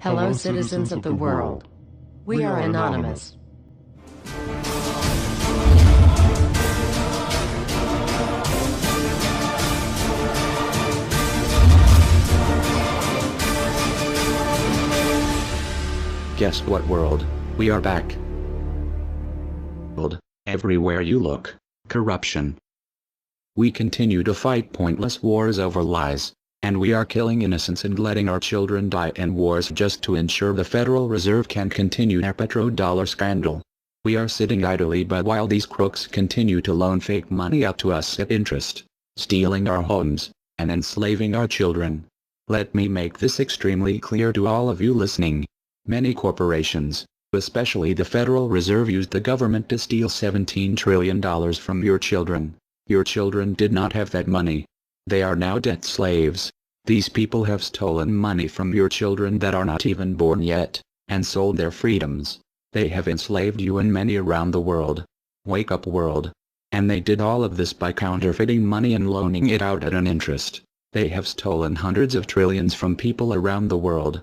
Hello, citizens of the world. We are anonymous. Guess what, world? We are back. Everywhere you look, corruption. We continue to fight pointless wars over lies, and we are killing innocents and letting our children die in wars just to ensure the Federal Reserve can continue their petrodollar scandal. We are sitting idly by while these crooks continue to loan fake money out to us at interest, stealing our homes, and enslaving our children. Let me make this extremely clear to all of you listening. Many corporations, especially the Federal Reserve, used the government to steal $17 trillion from your children. Your children did not have that money. They are now debt slaves. These people have stolen money from your children that are not even born yet, and sold their freedoms. They have enslaved you and many around the world. Wake up, world. And they did all of this by counterfeiting money and loaning it out at an interest. They have stolen hundreds of trillions from people around the world.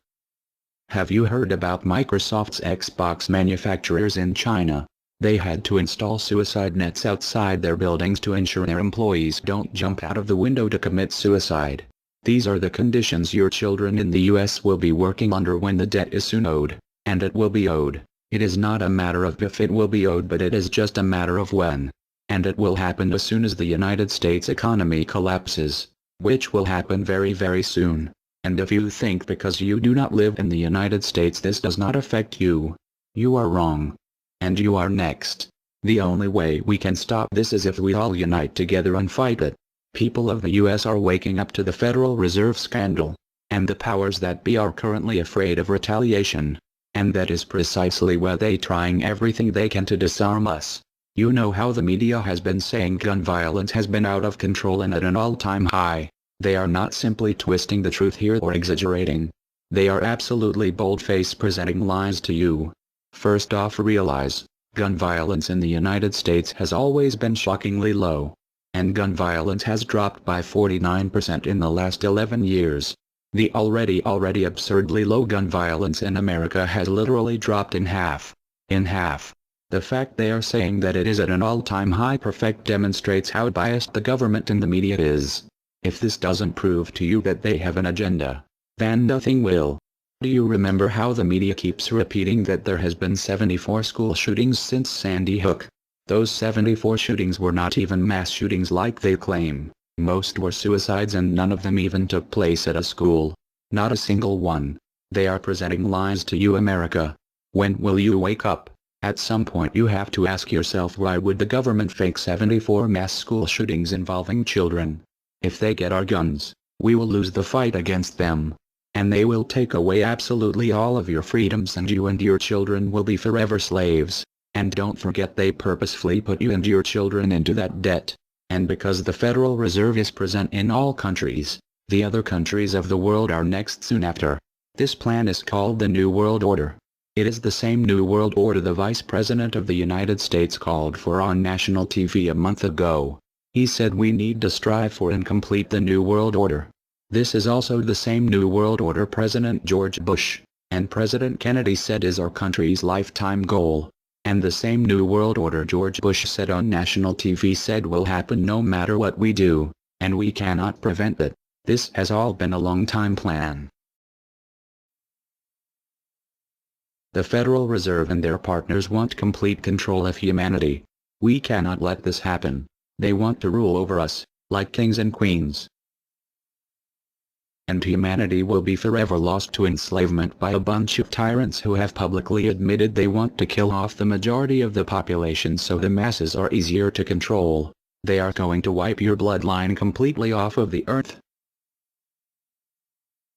Have you heard about Microsoft's Xbox manufacturers in China? They had to install suicide nets outside their buildings to ensure their employees don't jump out of the window to commit suicide. These are the conditions your children in the US will be working under when the debt is soon owed, and it will be owed. It is not a matter of if it will be owed, but it is just a matter of when. And it will happen as soon as the United States economy collapses, which will happen very, very soon. And if you think because you do not live in the United States this does not affect you, you are wrong. And you are next. The only way we can stop this is if we all unite together and fight it. People of the US are waking up to the Federal Reserve scandal, and the powers that be are currently afraid of retaliation. And that is precisely why they trying everything they can to disarm us. You know how the media has been saying gun violence has been out of control and at an all-time high. They are not simply twisting the truth here or exaggerating. They are absolutely bold-faced presenting lies to you. First off, realize, gun violence in the United States has always been shockingly low. And gun violence has dropped by 49% in the last 11 years. The already absurdly low gun violence in America has literally dropped in half. In half. The fact they are saying that it is at an all-time high perfect demonstrates how biased the government and the media is. If this doesn't prove to you that they have an agenda, then nothing will. Do you remember how the media keeps repeating that there has been 74 school shootings since Sandy Hook? Those 74 shootings were not even mass shootings like they claim. Most were suicides and none of them even took place at a school. Not a single one. They are presenting lies to you, America. When will you wake up? At some point you have to ask yourself, why would the government fake 74 mass school shootings involving children? If they get our guns, we will lose the fight against them. And they will take away absolutely all of your freedoms and you and your children will be forever slaves. And don't forget they purposefully put you and your children into that debt. And because the Federal Reserve is present in all countries, the other countries of the world are next soon after. This plan is called the New World Order. It is the same New World Order the Vice President of the United States called for on national TV a month ago. He said we need to strive for and complete the New World Order. This is also the same New World Order President George Bush and President Kennedy said is our country's lifetime goal. And the same New World Order George Bush said on national TV said will happen no matter what we do, and we cannot prevent it. This has all been a long-time plan. The Federal Reserve and their partners want complete control of humanity. We cannot let this happen. They want to rule over us, like kings and queens. And humanity will be forever lost to enslavement by a bunch of tyrants who have publicly admitted they want to kill off the majority of the population so the masses are easier to control. They are going to wipe your bloodline completely off of the earth.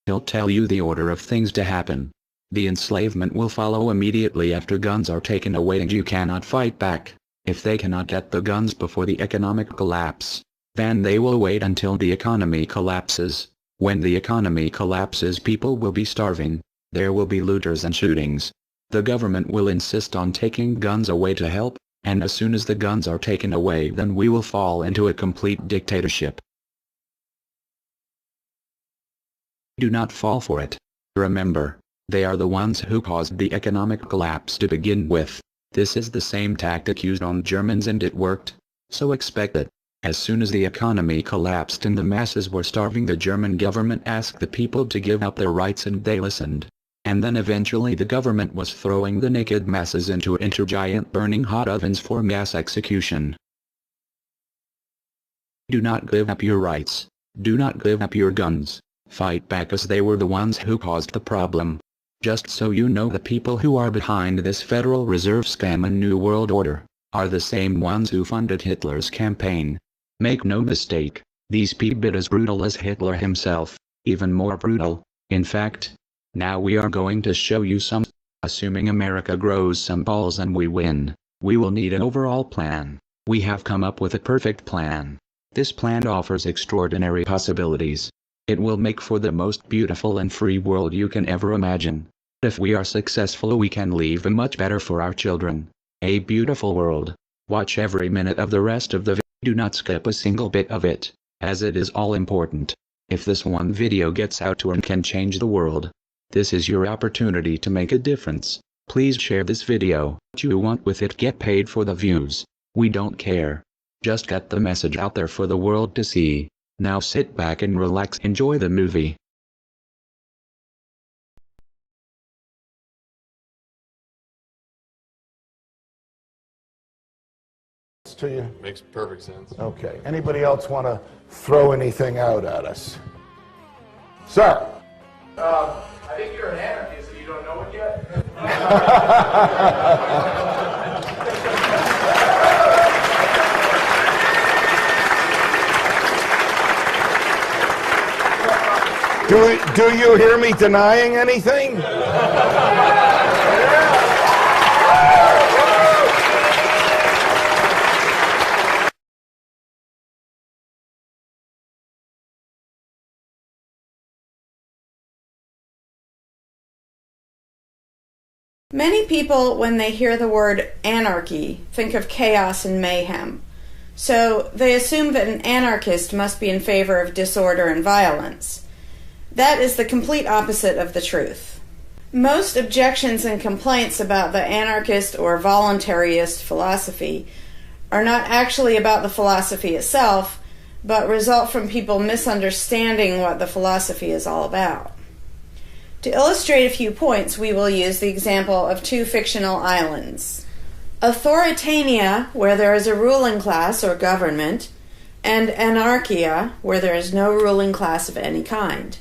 He'll tell you the order of things to happen. The enslavement will follow immediately after guns are taken away and you cannot fight back. If they cannot get the guns before the economic collapse, then they will wait until the economy collapses. When the economy collapses, people will be starving. There will be looters and shootings. The government will insist on taking guns away to help, and as soon as the guns are taken away, then we will fall into a complete dictatorship. Do not fall for it. Remember, They are the ones who caused the economic collapse to begin with. This is the same tactic used on Germans and it worked. So expect it. As soon as the economy collapsed and the masses were starving, the German government asked the people to give up their rights and they listened. And then eventually the government was throwing the naked masses into giant burning hot ovens for mass execution. Do not give up your rights. Do not give up your guns. Fight back, as they were the ones who caused the problem. Just so you know, the people who are behind this Federal Reserve scam and New World Order are the same ones who funded Hitler's campaign. Make no mistake, these people are as brutal as Hitler himself, even more brutal. In fact, now we are going to show you some. Assuming America grows some balls and we win, we will need an overall plan. We have come up with a perfect plan. This plan offers extraordinary possibilities. It will make for the most beautiful and free world you can ever imagine. If we are successful, we can leave a much better for our children. A beautiful world. Watch every minute of the rest of the video. Do not skip a single bit of it, as it is all important. If this one video gets out and can change the world, this is your opportunity to make a difference. Please share this video. What you want with it, get paid for the views. We don't care. Just get the message out there for the world to see. Now sit back and relax, enjoy the movie. To you? Makes perfect sense. Okay. Anybody else want to throw anything out at us? Sir? I think you're an anarchist and you don't know it yet. Do you hear me denying anything? Many people, when they hear the word anarchy, think of chaos and mayhem. So they assume that an anarchist must be in favor of disorder and violence. That is the complete opposite of the truth. Most objections and complaints about the anarchist or voluntarist philosophy are not actually about the philosophy itself, but result from people misunderstanding what the philosophy is all about. To illustrate a few points, we will use the example of two fictional islands. Authoritania, where there is a ruling class or government, and anarchia, where there is no ruling class of any kind.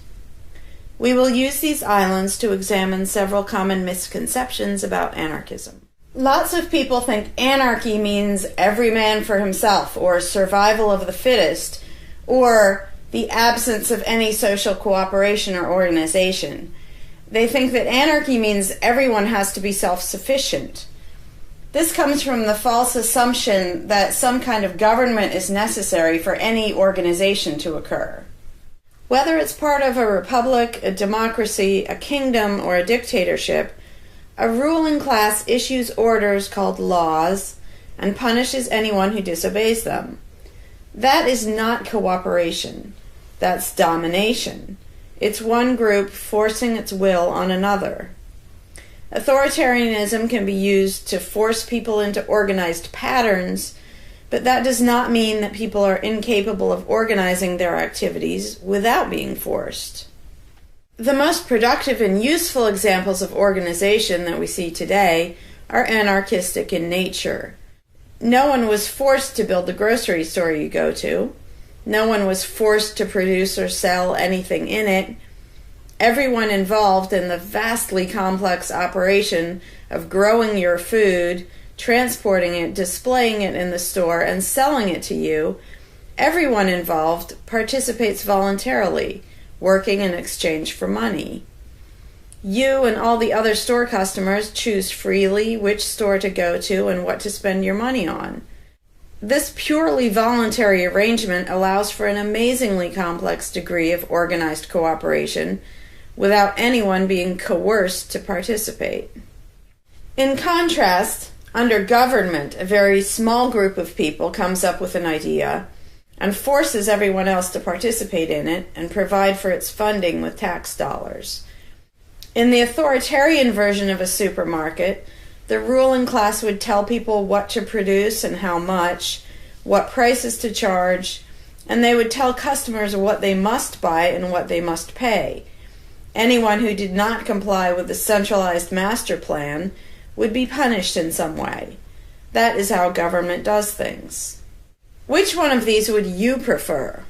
We will use these islands to examine several common misconceptions about anarchism. Lots of people think anarchy means every man for himself, or survival of the fittest, or the absence of any social cooperation or organization. They think that anarchy means everyone has to be self-sufficient. This comes from the false assumption that some kind of government is necessary for any organization to occur. Whether it's part of a republic, a democracy, a kingdom, or a dictatorship, a ruling class issues orders called laws and punishes anyone who disobeys them. That is not cooperation. That's domination. It's one group forcing its will on another. Authoritarianism can be used to force people into organized patterns, but that does not mean that people are incapable of organizing their activities without being forced. The most productive and useful examples of organization that we see today are anarchistic in nature. No one was forced to build the grocery store you go to. No one was forced to produce or sell anything in it. Everyone involved in the vastly complex operation of growing your food, transporting it, displaying it in the store, and selling it to you, everyone involved participates voluntarily, working in exchange for money. You and all the other store customers choose freely which store to go to and what to spend your money on. This purely voluntary arrangement allows for an amazingly complex degree of organized cooperation without anyone being coerced to participate. In contrast, under government, a very small group of people comes up with an idea and forces everyone else to participate in it and provide for its funding with tax dollars. In the authoritarian version of a supermarket, the ruling class would tell people what to produce and how much, what prices to charge, and they would tell customers what they must buy and what they must pay. Anyone who did not comply with the centralized master plan would be punished in some way. That is how government does things. Which one of these would you prefer?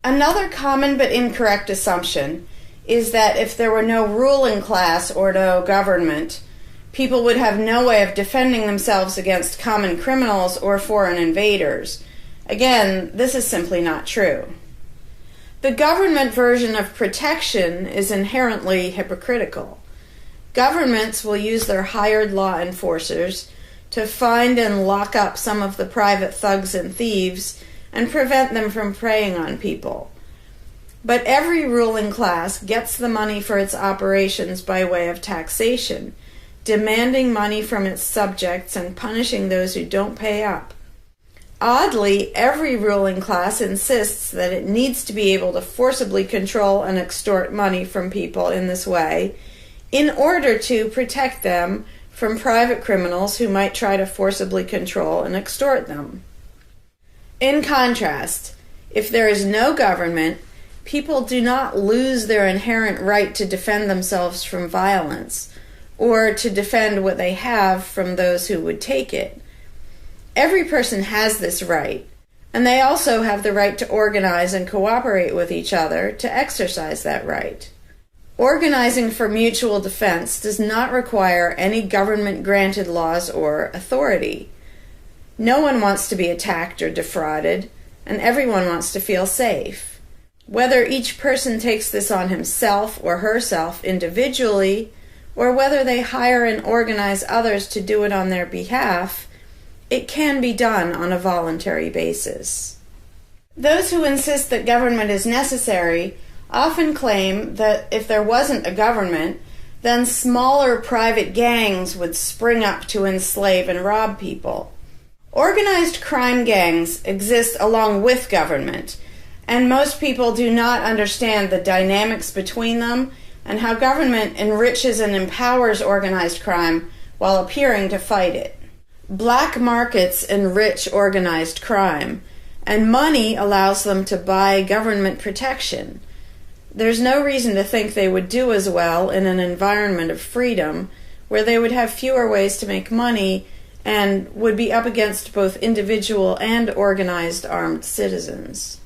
Another common but incorrect assumption is that if there were no ruling class or no government, people would have no way of defending themselves against common criminals or foreign invaders. Again, this is simply not true. The government version of protection is inherently hypocritical. Governments will use their hired law enforcers to find and lock up some of the private thugs and thieves and prevent them from preying on people. But every ruling class gets the money for its operations by way of taxation, demanding money from its subjects and punishing those who don't pay up. Oddly, every ruling class insists that it needs to be able to forcibly control and extort money from people in this way in order to protect them from private criminals who might try to forcibly control and extort them. In contrast, if there is no government, people do not lose their inherent right to defend themselves from violence or to defend what they have from those who would take it. Every person has this right, and they also have the right to organize and cooperate with each other to exercise that right. Organizing for mutual defense does not require any government-granted laws or authority. No one wants to be attacked or defrauded, and everyone wants to feel safe. Whether each person takes this on himself or herself individually, or whether they hire and organize others to do it on their behalf, it can be done on a voluntary basis. Those who insist that government is necessary often claim that if there wasn't a government, then smaller private gangs would spring up to enslave and rob people. Organized crime gangs exist along with government, and most people do not understand the dynamics between them and how government enriches and empowers organized crime while appearing to fight it. Black markets enrich organized crime, and money allows them to buy government protection. There's no reason to think they would do as well in an environment of freedom, where they would have fewer ways to make money and would be up against both individual and organized armed citizens.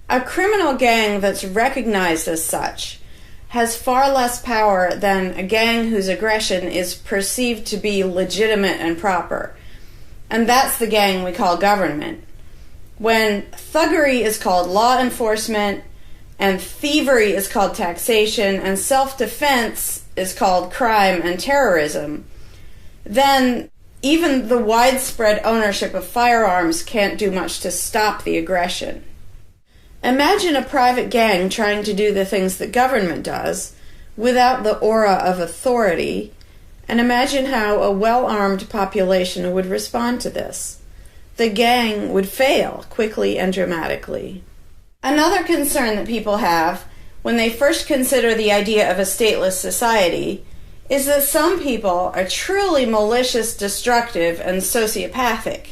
A criminal gang that's recognized as such has far less power than a gang whose aggression is perceived to be legitimate and proper. And that's the gang we call government. When thuggery is called law enforcement, and thievery is called taxation, and self-defense is called crime and terrorism, then even the widespread ownership of firearms can't do much to stop the aggression. Imagine a private gang trying to do the things that government does without the aura of authority, and imagine how a well-armed population would respond to this. The gang would fail quickly and dramatically. Another concern that people have when they first consider the idea of a stateless society is that some people are truly malicious, destructive, and sociopathic.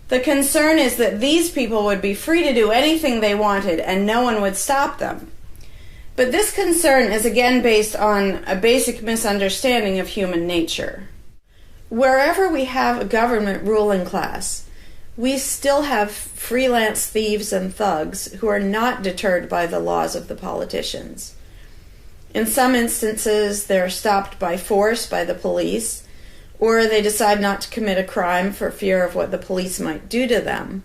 The concern is that these people would be free to do anything they wanted and no one would stop them. But this concern is again based on a basic misunderstanding of human nature. Wherever we have a government ruling class, we still have freelance thieves and thugs who are not deterred by the laws of the politicians. In some instances, they're stopped by force by the police, or they decide not to commit a crime for fear of what the police might do to them.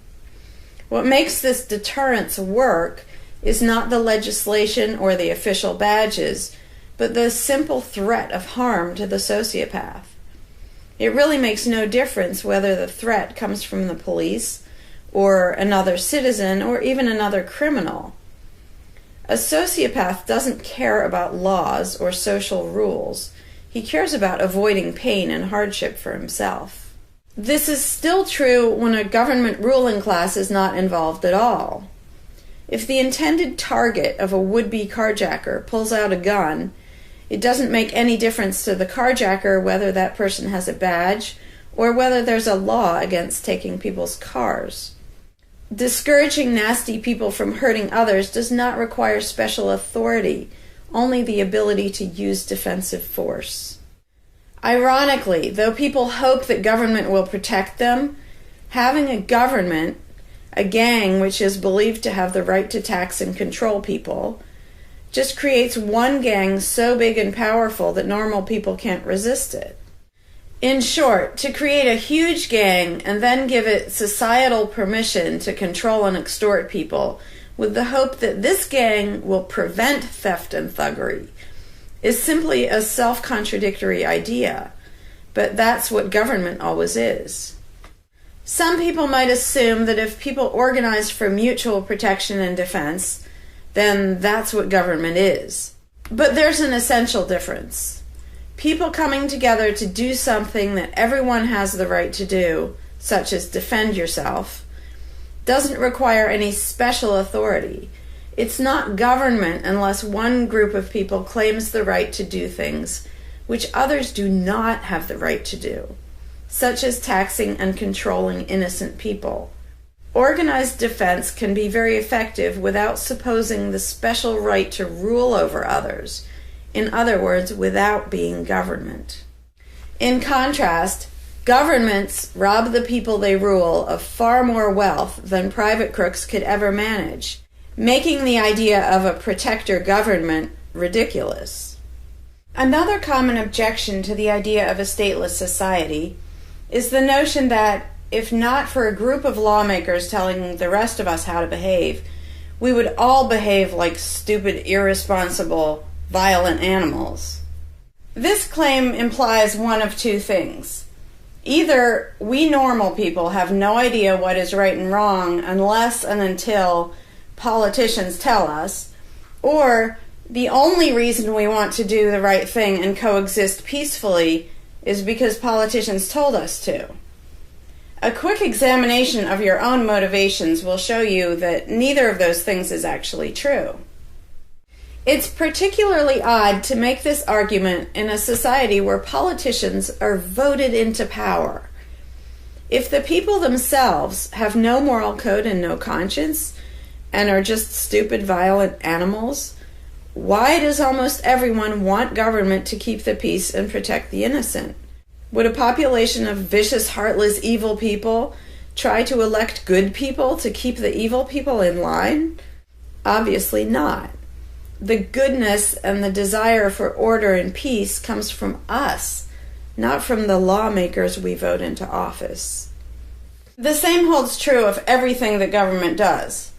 What makes this deterrence work is not the legislation or the official badges, but the simple threat of harm to the sociopath. It really makes no difference whether the threat comes from the police, or another citizen, or even another criminal. A sociopath doesn't care about laws or social rules. He cares about avoiding pain and hardship for himself. This is still true when a government ruling class is not involved at all. If the intended target of a would-be carjacker pulls out a gun, it doesn't make any difference to the carjacker whether that person has a badge or whether there's a law against taking people's cars. Discouraging nasty people from hurting others does not require special authority, only the ability to use defensive force. Ironically, though people hope that government will protect them, having a government, a gang which is believed to have the right to tax and control people, just creates one gang so big and powerful that normal people can't resist it. In short, to create a huge gang and then give it societal permission to control and extort people with the hope that this gang will prevent theft and thuggery is simply a self-contradictory idea, but that's what government always is. Some people might assume that if people organize for mutual protection and defense, then that's what government is. But there's an essential difference. People coming together to do something that everyone has the right to do, such as defend yourself, doesn't require any special authority. It's not government unless one group of people claims the right to do things which others do not have the right to do, such as taxing and controlling innocent people. Organized defense can be very effective without supposing the special right to rule over others. In other words, without being government. In contrast, governments rob the people they rule of far more wealth than private crooks could ever manage, making the idea of a protector government ridiculous. Another common objection to the idea of a stateless society is the notion that, if not for a group of lawmakers telling the rest of us how to behave, we would all behave like stupid, irresponsible, violent animals. This claim implies one of two things. Either we normal people have no idea what is right and wrong unless and until politicians tell us, or the only reason we want to do the right thing and coexist peacefully is because politicians told us to. A quick examination of your own motivations will show you that neither of those things is actually true. It's particularly odd to make this argument in a society where politicians are voted into power. If the people themselves have no moral code and no conscience, and are just stupid, violent animals, why does almost everyone want government to keep the peace and protect the innocent? Would a population of vicious, heartless, evil people try to elect good people to keep the evil people in line? Obviously not. The goodness and the desire for order and peace comes from us, not from the lawmakers we vote into office. The same holds true of everything that government does.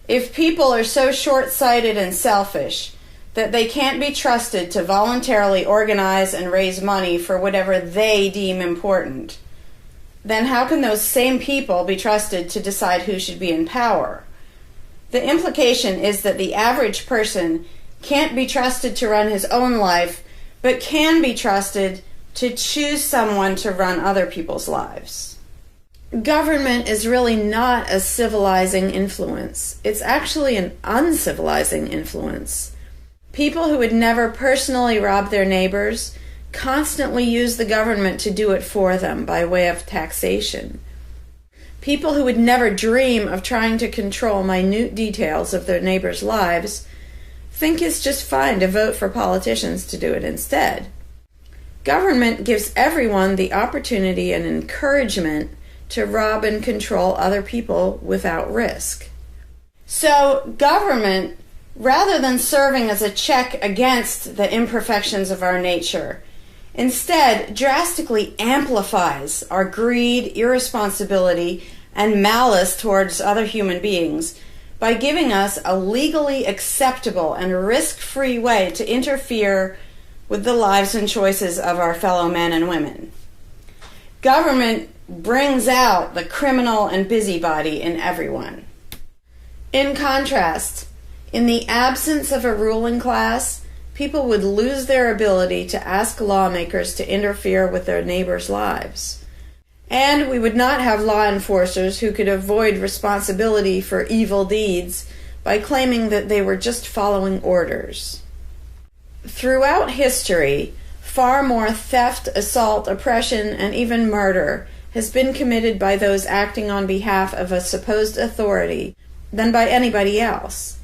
If people are so short-sighted and selfish that they can't be trusted to voluntarily organize and raise money for whatever they deem important, then how can those same people be trusted to decide who should be in power? The implication is that the average person can't be trusted to run his own life, but can be trusted to choose someone to run other people's lives. Government is really not a civilizing influence. It's actually an uncivilizing influence. People who would never personally rob their neighbors constantly use the government to do it for them by way of taxation. People who would never dream of trying to control minute details of their neighbors' lives think it's just fine to vote for politicians to do it instead. Government gives everyone the opportunity and encouragement to rob and control other people without risk. So government, rather than serving as a check against the imperfections of our nature, instead drastically amplifies our greed, irresponsibility, and malice towards other human beings by giving us a legally acceptable and risk-free way to interfere with the lives and choices of our fellow men and women. Government brings out the criminal and busybody in everyone. In contrast, in the absence of a ruling class, people would lose their ability to ask lawmakers to interfere with their neighbors' lives. And we would not have law enforcers who could avoid responsibility for evil deeds by claiming that they were just following orders. Throughout history, far more theft, assault, oppression, and even murder has been committed by those acting on behalf of a supposed authority than by anybody else.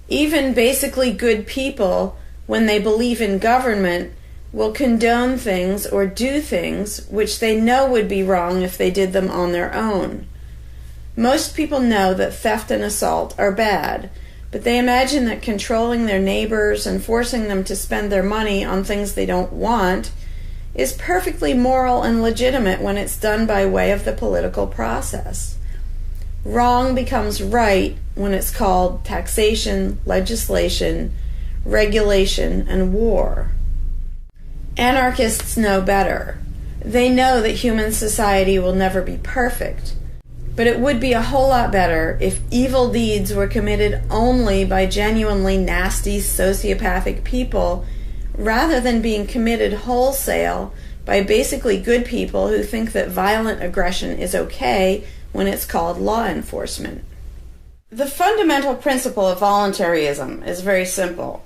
Even basically good people, when they believe in government, will condone things or do things which they know would be wrong if they did them on their own. Most people know that theft and assault are bad, but they imagine that controlling their neighbors and forcing them to spend their money on things they don't want is perfectly moral and legitimate when it's done by way of the political process. Wrong becomes right when it's called taxation, legislation, regulation, and war. Anarchists know better. They know that human society will never be perfect, but it would be a whole lot better if evil deeds were committed only by genuinely nasty, sociopathic people, rather than being committed wholesale by basically good people who think that violent aggression is okay when it's called law enforcement. The fundamental principle of voluntarism is very simple.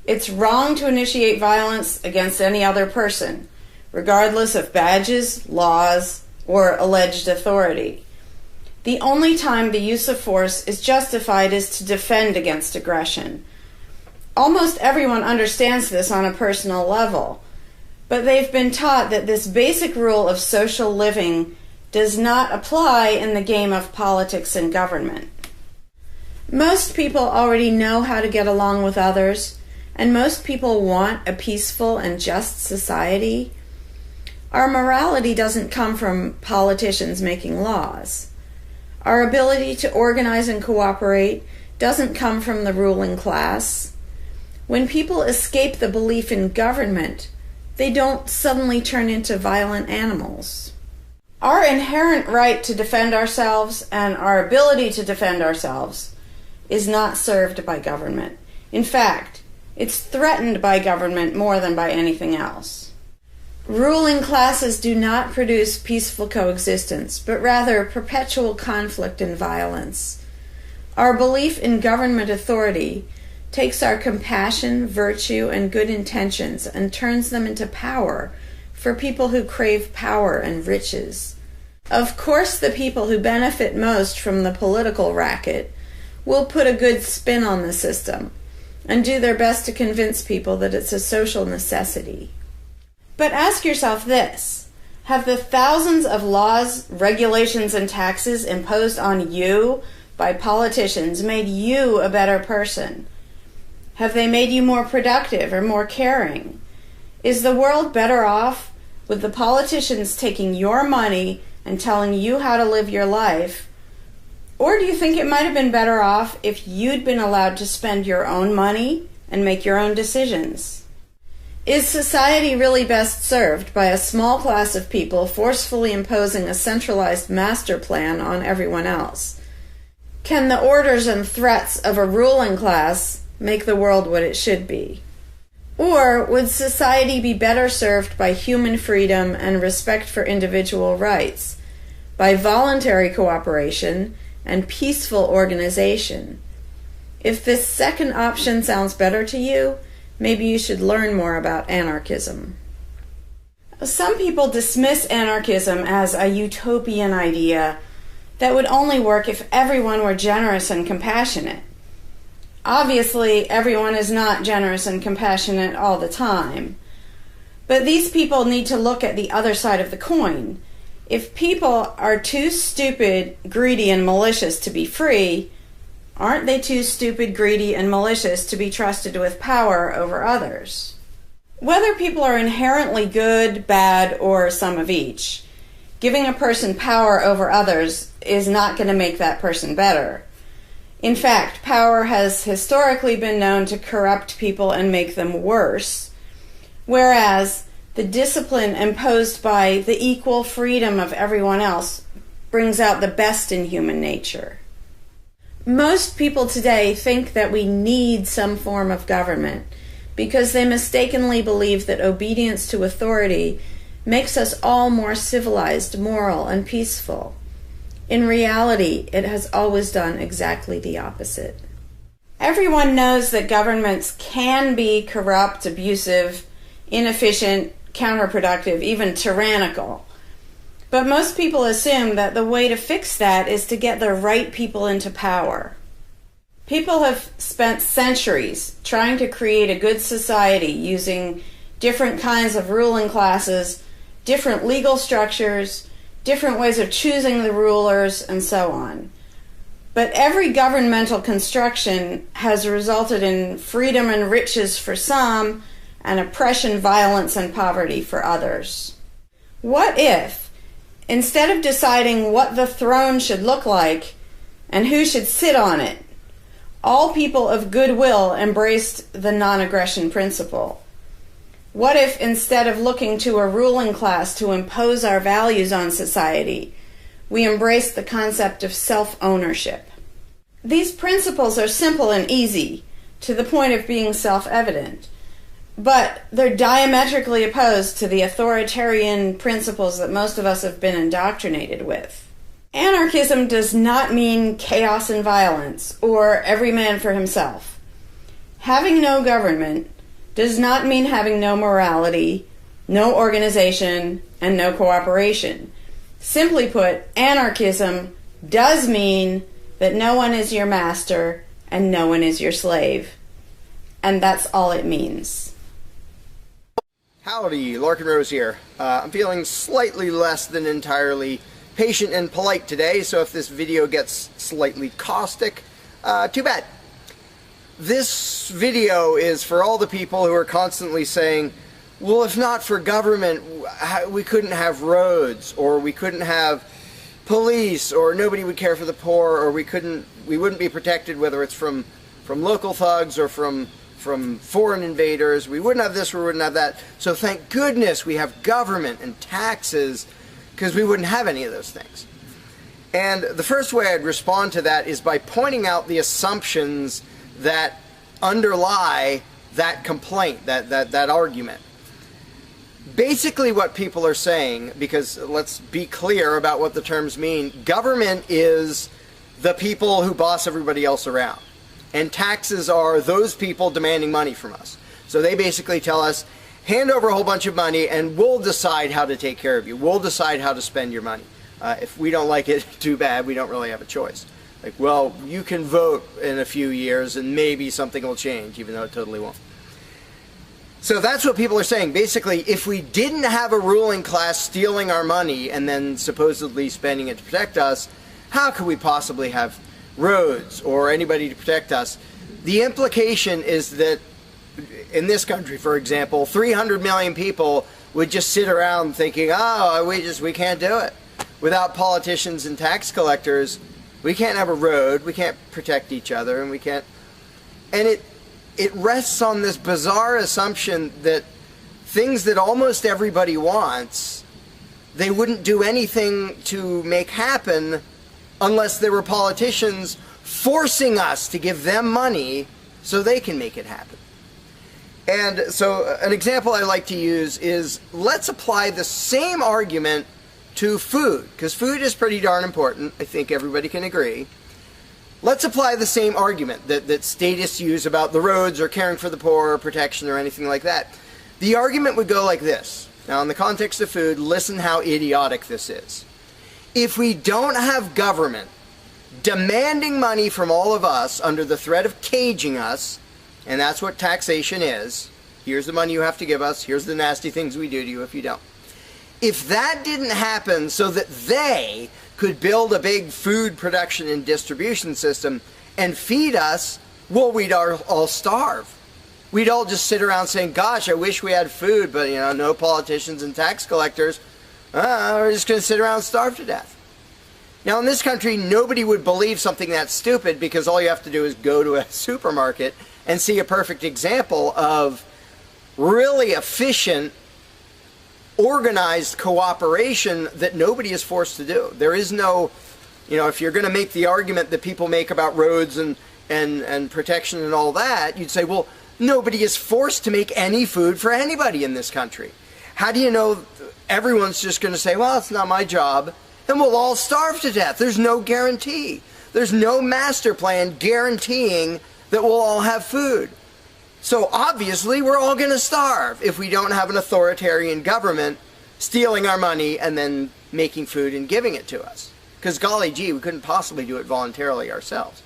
It's wrong to initiate violence against any other person, regardless of badges, laws, or alleged authority. The only time the use of force is justified is to defend against aggression. Almost everyone understands this on a personal level, but they've been taught that this basic rule of social living does not apply in the game of politics and government. Most people already know how to get along with others, and most people want a peaceful and just society. Our morality doesn't come from politicians making laws. Our ability to organize and cooperate doesn't come from the ruling class. When people escape the belief in government, they don't suddenly turn into violent animals. Our inherent right to defend ourselves and our ability to defend ourselves is not served by government. In fact, it's threatened by government more than by anything else. Ruling classes do not produce peaceful coexistence, but rather perpetual conflict and violence. Our belief in government authority takes our compassion, virtue, and good intentions and turns them into power for people who crave power and riches. Of course, the people who benefit most from the political racket will put a good spin on the system and do their best to convince people that it's a social necessity. But ask yourself this: have the thousands of laws, regulations, and taxes imposed on you by politicians made you a better person? Have they made you more productive or more caring? Is the world better off with the politicians taking your money and telling you how to live your life? Or do you think it might have been better off if you'd been allowed to spend your own money and make your own decisions? Is society really best served by a small class of people forcefully imposing a centralized master plan on everyone else? Can the orders and threats of a ruling class make the world what it should be? Or would society be better served by human freedom and respect for individual rights, by voluntary cooperation and peaceful organization? If this second option sounds better to you, maybe you should learn more about anarchism. Some people dismiss anarchism as a utopian idea that would only work if everyone were generous and compassionate. Obviously, everyone is not generous and compassionate all the time. But these people need to look at the other side of the coin. If people are too stupid, greedy, and malicious to be free, aren't they too stupid, greedy, and malicious to be trusted with power over others? Whether people are inherently good, bad, or some of each, giving a person power over others is not going to make that person better. In fact, power has historically been known to corrupt people and make them worse, whereas the discipline imposed by the equal freedom of everyone else brings out the best in human nature. Most people today think that we need some form of government because they mistakenly believe that obedience to authority makes us all more civilized, moral, and peaceful. In reality, it has always done exactly the opposite. Everyone knows that governments can be corrupt, abusive, inefficient, counterproductive, even tyrannical. But most people assume that the way to fix that is to get the right people into power. People have spent centuries trying to create a good society using different kinds of ruling classes, different legal structures, different ways of choosing the rulers, and so on. But every governmental construction has resulted in freedom and riches for some, and oppression, violence, and poverty for others. What if, instead of deciding what the throne should look like and who should sit on it, all people of goodwill embraced the non-aggression principle? What if, instead of looking to a ruling class to impose our values on society, we embraced the concept of self-ownership? These principles are simple and easy, to the point of being self-evident, but they're diametrically opposed to the authoritarian principles that most of us have been indoctrinated with. Anarchism does not mean chaos and violence, or every man for himself. Having no government does not mean having no morality, no organization, and no cooperation. Simply put, anarchism does mean that no one is your master and no one is your slave. And that's all it means. Howdy, Larkin Rose here. I'm feeling slightly less than entirely patient and polite today, so if this video gets slightly caustic, too bad. This video is for all the people who are constantly saying, well, if not for government, we couldn't have roads, or we couldn't have police, or nobody would care for the poor, or we wouldn't be protected, whether it's from local thugs or from foreign invaders. We wouldn't have this, we wouldn't have that. So thank goodness we have government and taxes, because we wouldn't have any of those things. And the first way I'd respond to that is by pointing out the assumptions that underlie that complaint, that argument. Basically what people are saying, because let's be clear about what the terms mean, government is the people who boss everybody else around. And taxes are those people demanding money from us. So they basically tell us, hand over a whole bunch of money and we'll decide how to take care of you. We'll decide how to spend your money. If we don't like it, too bad, we don't really have a choice. Like, well, you can vote in a few years and maybe something will change, even though it totally won't. So that's what people are saying. Basically, if we didn't have a ruling class stealing our money and then supposedly spending it to protect us, how could we possibly have roads or anybody to protect us? The implication is that in this country, for example, 300 million people would just sit around thinking, oh, we can't do it. Without politicians and tax collectors, we can't have a road, we can't protect each other, and we can't... And it rests on this bizarre assumption that things that almost everybody wants, they wouldn't do anything to make happen unless there were politicians forcing us to give them money so they can make it happen. And so an example I like to use is, let's apply the same argument to food, because food is pretty darn important. I think everybody can agree. Let's apply the same argument that statists use about the roads or caring for the poor or protection or anything like that. The argument would go like this. Now, in the context of food, listen how idiotic this is. If we don't have government demanding money from all of us under the threat of caging us, and that's what taxation is, here's the money you have to give us, here's the nasty things we do to you if you don't. If that didn't happen so that they could build a big food production and distribution system and feed us, well, we'd all starve. We'd all just sit around saying, gosh, I wish we had food, but, no politicians and tax collectors. We're just going to sit around and starve to death. Now, in this country, nobody would believe something that stupid, because all you have to do is go to a supermarket and see a perfect example of really efficient, organized cooperation that nobody is forced to do. There is no, if you're going to make the argument that people make about roads and protection and all that, you'd say, well, nobody is forced to make any food for anybody in this country. How do you know everyone's just going to say, well, it's not my job, and we'll all starve to death? There's no guarantee. There's no master plan guaranteeing that we'll all have food. So obviously we're all going to starve if we don't have an authoritarian government stealing our money and then making food and giving it to us. Because golly gee, we couldn't possibly do it voluntarily ourselves.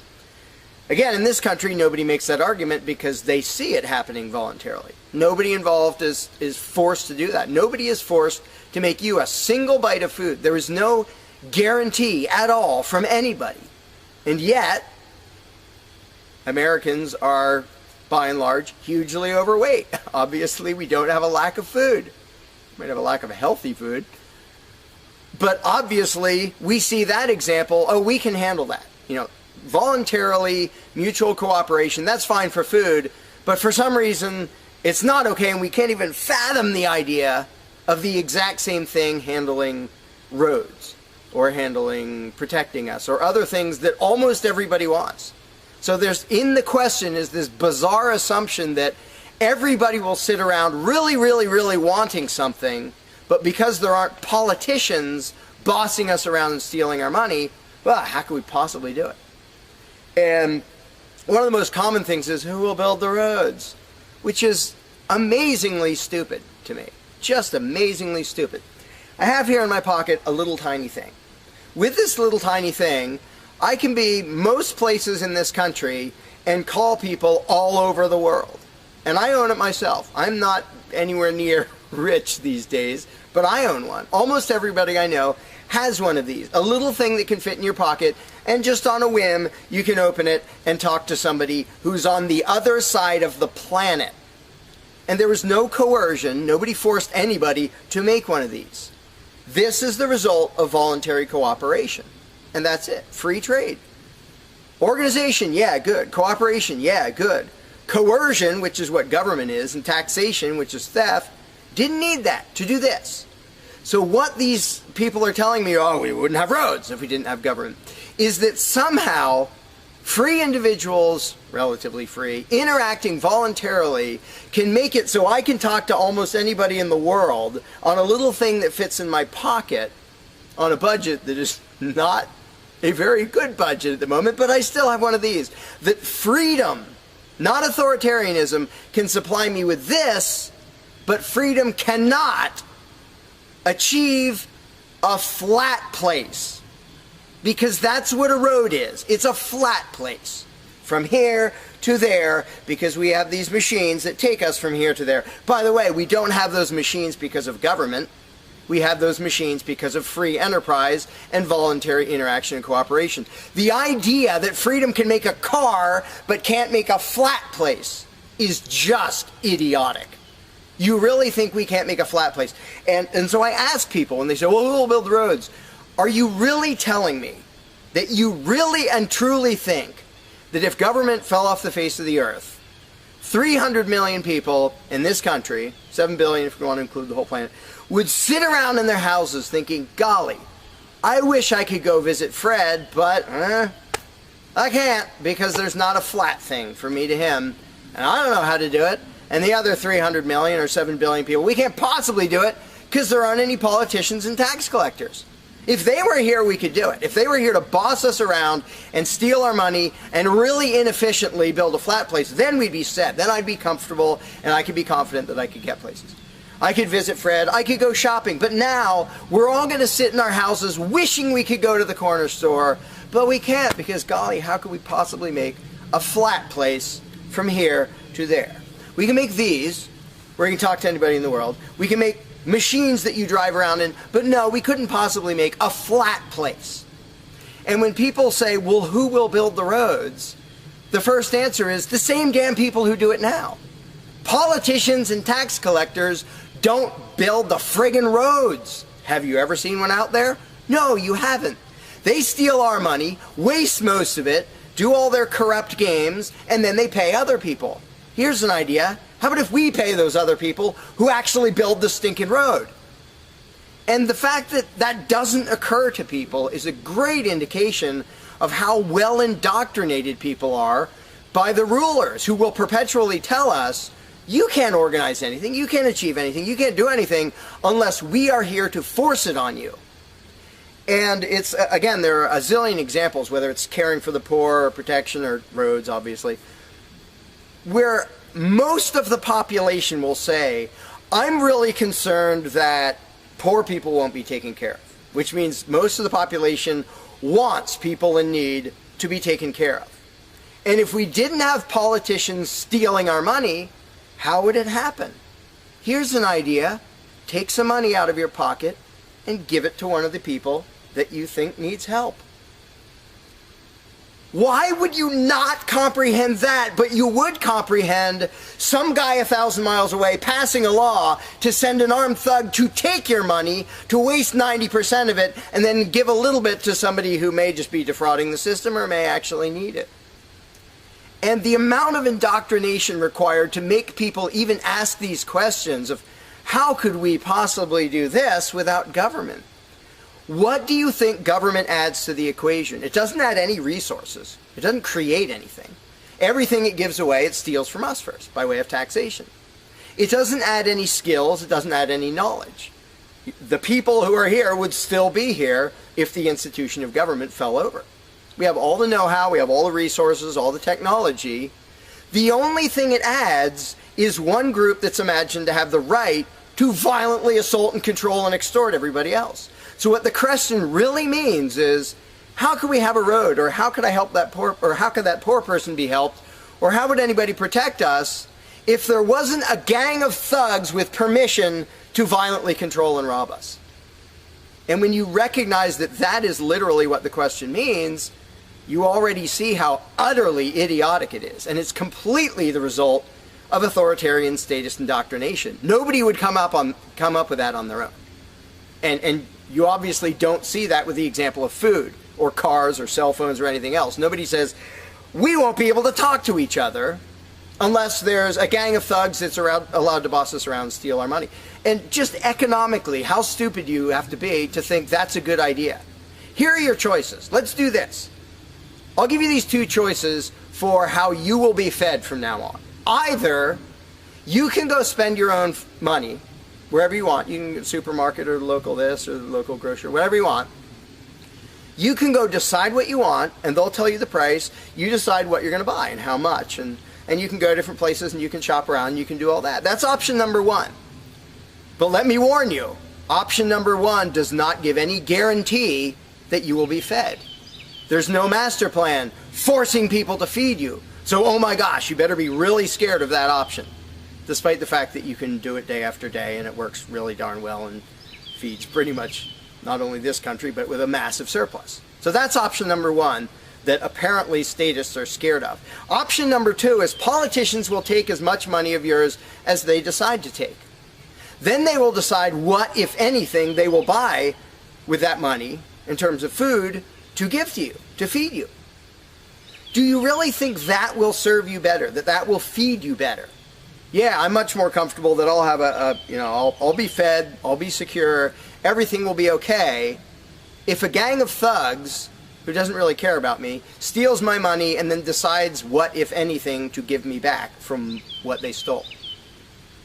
Again, in this country, nobody makes that argument because they see it happening voluntarily. Nobody involved is forced to do that. Nobody is forced to make you a single bite of food. There is no guarantee at all from anybody. And yet, Americans are, by and large, hugely overweight. Obviously, we don't have a lack of food. We might have a lack of healthy food. But obviously, we see that example. Oh, we can handle that. You know, voluntarily, mutual cooperation, that's fine for food. But for some reason, it's not okay, and we can't even fathom the idea of the exact same thing handling roads or handling protecting us or other things that almost everybody wants. So there's, in the question is this bizarre assumption that everybody will sit around really, really, really wanting something, but because there aren't politicians bossing us around and stealing our money, well, how could we possibly do it? And one of the most common things is, who will build the roads? Which is amazingly stupid to me. Just amazingly stupid. I have here in my pocket a little tiny thing. With this little tiny thing, I can be most places in this country and call people all over the world. And I own it myself. I'm not anywhere near rich these days, but I own one. Almost everybody I know has one of these. A little thing that can fit in your pocket, and just on a whim, you can open it and talk to somebody who's on the other side of the planet. And there was no coercion. Nobody forced anybody to make one of these. This is the result of voluntary cooperation. And that's it. Free trade. Organization, yeah, good. Cooperation, yeah, good. Coercion, which is what government is, and taxation, which is theft, didn't need that to do this. So what these people are telling me, oh, we wouldn't have roads if we didn't have government, is that somehow free individuals, relatively free, interacting voluntarily can make it so I can talk to almost anybody in the world on a little thing that fits in my pocket on a budget that is not a very good budget at the moment, but I still have one of these. That freedom, not authoritarianism, can supply me with this, but freedom cannot achieve a flat place. Because that's what a road is. It's a flat place. From here to there, because we have these machines that take us from here to there. By the way, we don't have those machines because of government. We have those machines because of free enterprise and voluntary interaction and cooperation. The idea that freedom can make a car but can't make a flat place is just idiotic. You really think we can't make a flat place? And so I ask people, and they say, well, who will build roads? Are you really telling me that you really and truly think that if government fell off the face of the earth, 300 million people in this country, 7 billion if you want to include the whole planet, would sit around in their houses thinking, golly, I wish I could go visit Fred, but I can't because there's not a flat thing from me to him, and I don't know how to do it. And the other 300 million or 7 billion people, we can't possibly do it because there aren't any politicians and tax collectors. If they were here, we could do it. If they were here to boss us around and steal our money and really inefficiently build a flat place, then we'd be set. Then I'd be comfortable and I could be confident that I could get places. I could visit Fred, I could go shopping, but now we're all going to sit in our houses wishing we could go to the corner store, but we can't because, golly, how could we possibly make a flat place from here to there? We can make these, where you can talk to anybody in the world. We can make machines that you drive around in, but no, we couldn't possibly make a flat place. And when people say, well, who will build the roads? The first answer is the same damn people who do it now. Politicians and tax collectors don't build the friggin' roads. Have you ever seen one out there? No, you haven't. They steal our money, waste most of it, do all their corrupt games, and then they pay other people. Here's an idea. How about if we pay those other people who actually build the stinking road? And the fact that that doesn't occur to people is a great indication of how well indoctrinated people are by the rulers who will perpetually tell us, you can't organize anything, you can't achieve anything, you can't do anything unless we are here to force it on you. And it's, again, there are a zillion examples, whether it's caring for the poor or protection or roads, obviously. where most of the population will say, I'm really concerned that poor people won't be taken care of, which means most of the population wants people in need to be taken care of. And if we didn't have politicians stealing our money, how would it happen? Here's an idea. Take some money out of your pocket and give it to one of the people that you think needs help. Why would you not comprehend that, but you would comprehend some guy 1,000 miles away passing a law to send an armed thug to take your money, to waste 90% of it, and then give a little bit to somebody who may just be defrauding the system or may actually need it? And the amount of indoctrination required to make people even ask these questions of how could we possibly do this without government? What do you think government adds to the equation? It doesn't add any resources. It doesn't create anything. Everything it gives away, it steals from us first, by way of taxation. It doesn't add any skills. It doesn't add any knowledge. The people who are here would still be here if the institution of government fell over. We have all the know-how, we have all the resources, all the technology. The only thing it adds is one group that's imagined to have the right to violently assault and control and extort everybody else. So what the question really means is, how could we have a road, or how could I help that poor, or how could that poor person be helped, or how would anybody protect us if there wasn't a gang of thugs with permission to violently control and rob us? And when you recognize that that is literally what the question means, you already see how utterly idiotic it is. And it's completely the result of authoritarian statist indoctrination. Nobody would come up with that on their own. And you obviously don't see that with the example of food or cars or cell phones or anything else. Nobody says, we won't be able to talk to each other unless there's a gang of thugs that's allowed to boss us around and steal our money. And just economically, how stupid you have to be to think that's a good idea. Here are your choices. Let's do this. I'll give you these two choices for how you will be fed from now on. Either you can go spend your own money wherever you want. You can go to the supermarket or the local this or the local grocery, whatever you want. You can go decide what you want, and they'll tell you the price. You decide what you're going to buy and how much. And you can go to different places and you can shop around and you can do all that. That's option number one. But let me warn you, option number one does not give any guarantee that you will be fed. There's no master plan forcing people to feed you. So, oh my gosh, you better be really scared of that option, despite the fact that you can do it day after day and it works really darn well and feeds pretty much not only this country, but with a massive surplus. So that's option number one that apparently statists are scared of. Option number two is politicians will take as much money of yours as they decide to take. Then they will decide what, if anything, they will buy with that money in terms of food to give to you, to feed you. Do you really think that will serve you better, that will feed you better? Yeah, I'm much more comfortable that I'll have I'll be fed, I'll be secure, everything will be okay if a gang of thugs who doesn't really care about me steals my money and then decides what, if anything, to give me back from what they stole.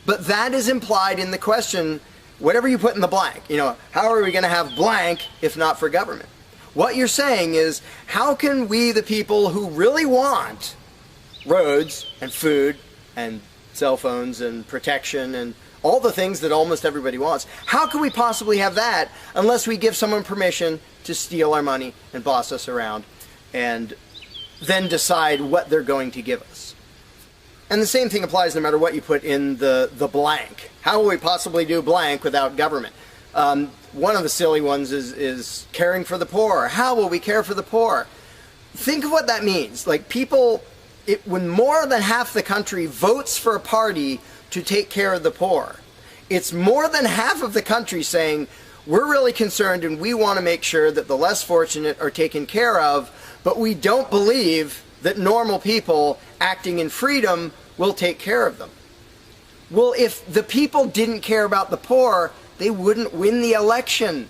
But that is implied in the question, whatever you put in the blank. How are we going to have blank if not for government? What you're saying is, how can we, the people who really want roads and food and cell phones and protection and all the things that almost everybody wants, how can we possibly have that unless we give someone permission to steal our money and boss us around and then decide what they're going to give us? And the same thing applies no matter what you put in the blank. How will we possibly do blank without government? One of the silly ones is caring for the poor. How will we care for the poor? Think of what that means. Like when more than half the country votes for a party to take care of the poor, it's more than half of the country saying, we're really concerned and we want to make sure that the less fortunate are taken care of, but we don't believe that normal people acting in freedom will take care of them. Well, if the people didn't care about the poor, they wouldn't win the election.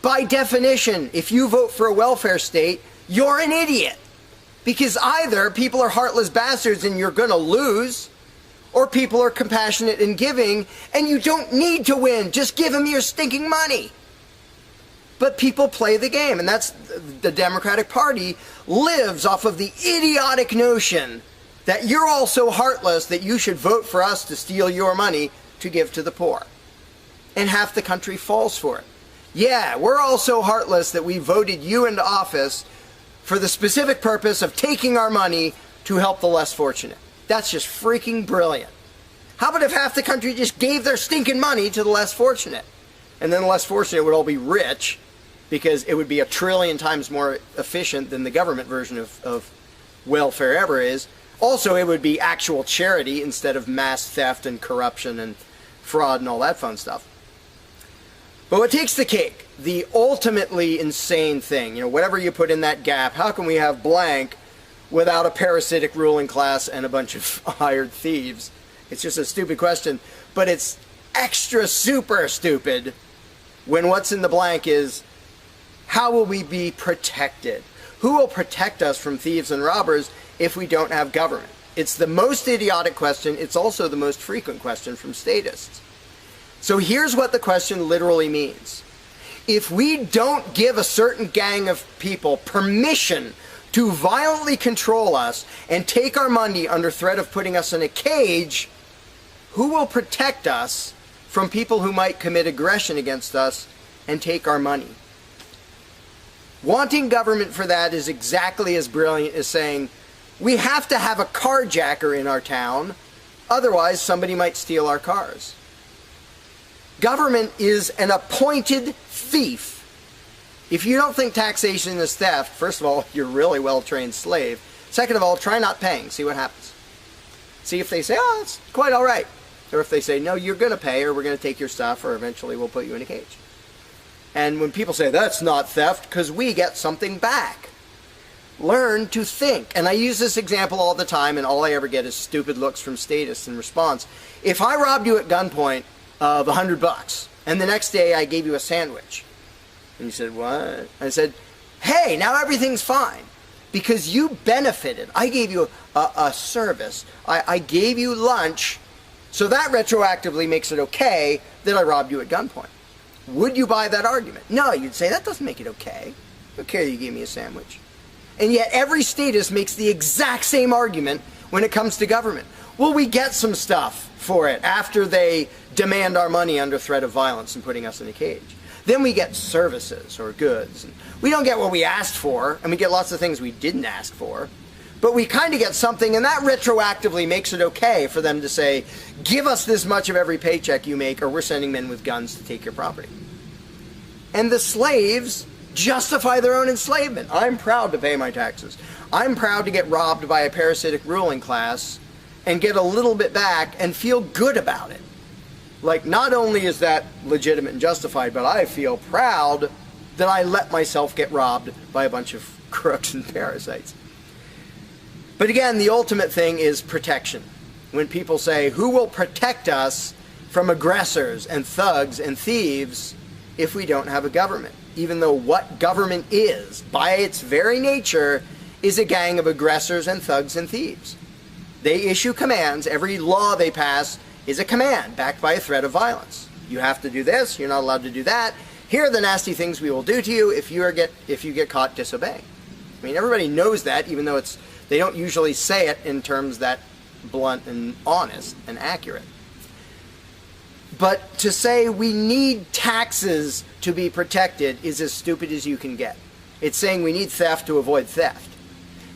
By definition, if you vote for a welfare state, you're an idiot. Because either people are heartless bastards and you're going to lose, or people are compassionate and giving and you don't need to win. Just give them your stinking money. But people play the game, and that's the Democratic Party lives off of the idiotic notion that you're all so heartless that you should vote for us to steal your money to give to the poor. And half the country falls for it. Yeah, we're all so heartless that we voted you into office for the specific purpose of taking our money to help the less fortunate. That's just freaking brilliant. How about if half the country just gave their stinking money to the less fortunate? And then the less fortunate would all be rich, because it would be 1 trillion times more efficient than the government version of welfare ever is. Also, it would be actual charity instead of mass theft and corruption and fraud and all that fun stuff. But what takes the cake, the ultimately insane thing, whatever you put in that gap, how can we have blank without a parasitic ruling class and a bunch of hired thieves? It's just a stupid question, but it's extra super stupid when what's in the blank is, how will we be protected? Who will protect us from thieves and robbers if we don't have government? It's the most idiotic question. It's also the most frequent question from statists. So here's what the question literally means. If we don't give a certain gang of people permission to violently control us and take our money under threat of putting us in a cage, who will protect us from people who might commit aggression against us and take our money? Wanting government for that is exactly as brilliant as saying, we have to have a carjacker in our town, otherwise somebody might steal our cars. Government is an appointed thief. If you don't think taxation is theft, first of all, you're a really well-trained slave. Second of all, try not paying, see what happens. See if they say, oh, it's quite all right. Or if they say, no, you're going to pay, or we're going to take your stuff, or eventually we'll put you in a cage. And when people say, that's not theft, because we get something back. Learn to think. And I use this example all the time, and all I ever get is stupid looks from statists in response. If I robbed you at gunpoint of $100, and the next day I gave you a sandwich, and you said, what? I said, hey, now everything's fine, because you benefited. I gave you a service. I gave you lunch, so that retroactively makes it okay that I robbed you at gunpoint. Would you buy that argument? No, you'd say, that doesn't make it okay. I don't care you gave me a sandwich. And yet every statist makes the exact same argument when it comes to government. Well, we get some stuff for it after they demand our money under threat of violence and putting us in a cage. Then we get services or goods. And we don't get what we asked for, and we get lots of things we didn't ask for. But we kind of get something, and that retroactively makes it okay for them to say, give us this much of every paycheck you make, or we're sending men with guns to take your property. And the slaves justify their own enslavement. I'm proud to pay my taxes. I'm proud to get robbed by a parasitic ruling class and get a little bit back and feel good about it. Like, not only is that legitimate and justified, but I feel proud that I let myself get robbed by a bunch of crooks and parasites. But again, the ultimate thing is protection. When people say, who will protect us from aggressors and thugs and thieves if we don't have a government? Even though what government is, by its very nature, is a gang of aggressors and thugs and thieves. They issue commands. Every law they pass is a command backed by a threat of violence. You have to do this, you're not allowed to do that. Here are the nasty things we will do to you if you get caught disobeying. I mean, everybody knows that, even though they don't usually say it in terms that blunt and honest and accurate. But to say we need taxes to be protected is as stupid as you can get. It's saying we need theft to avoid theft.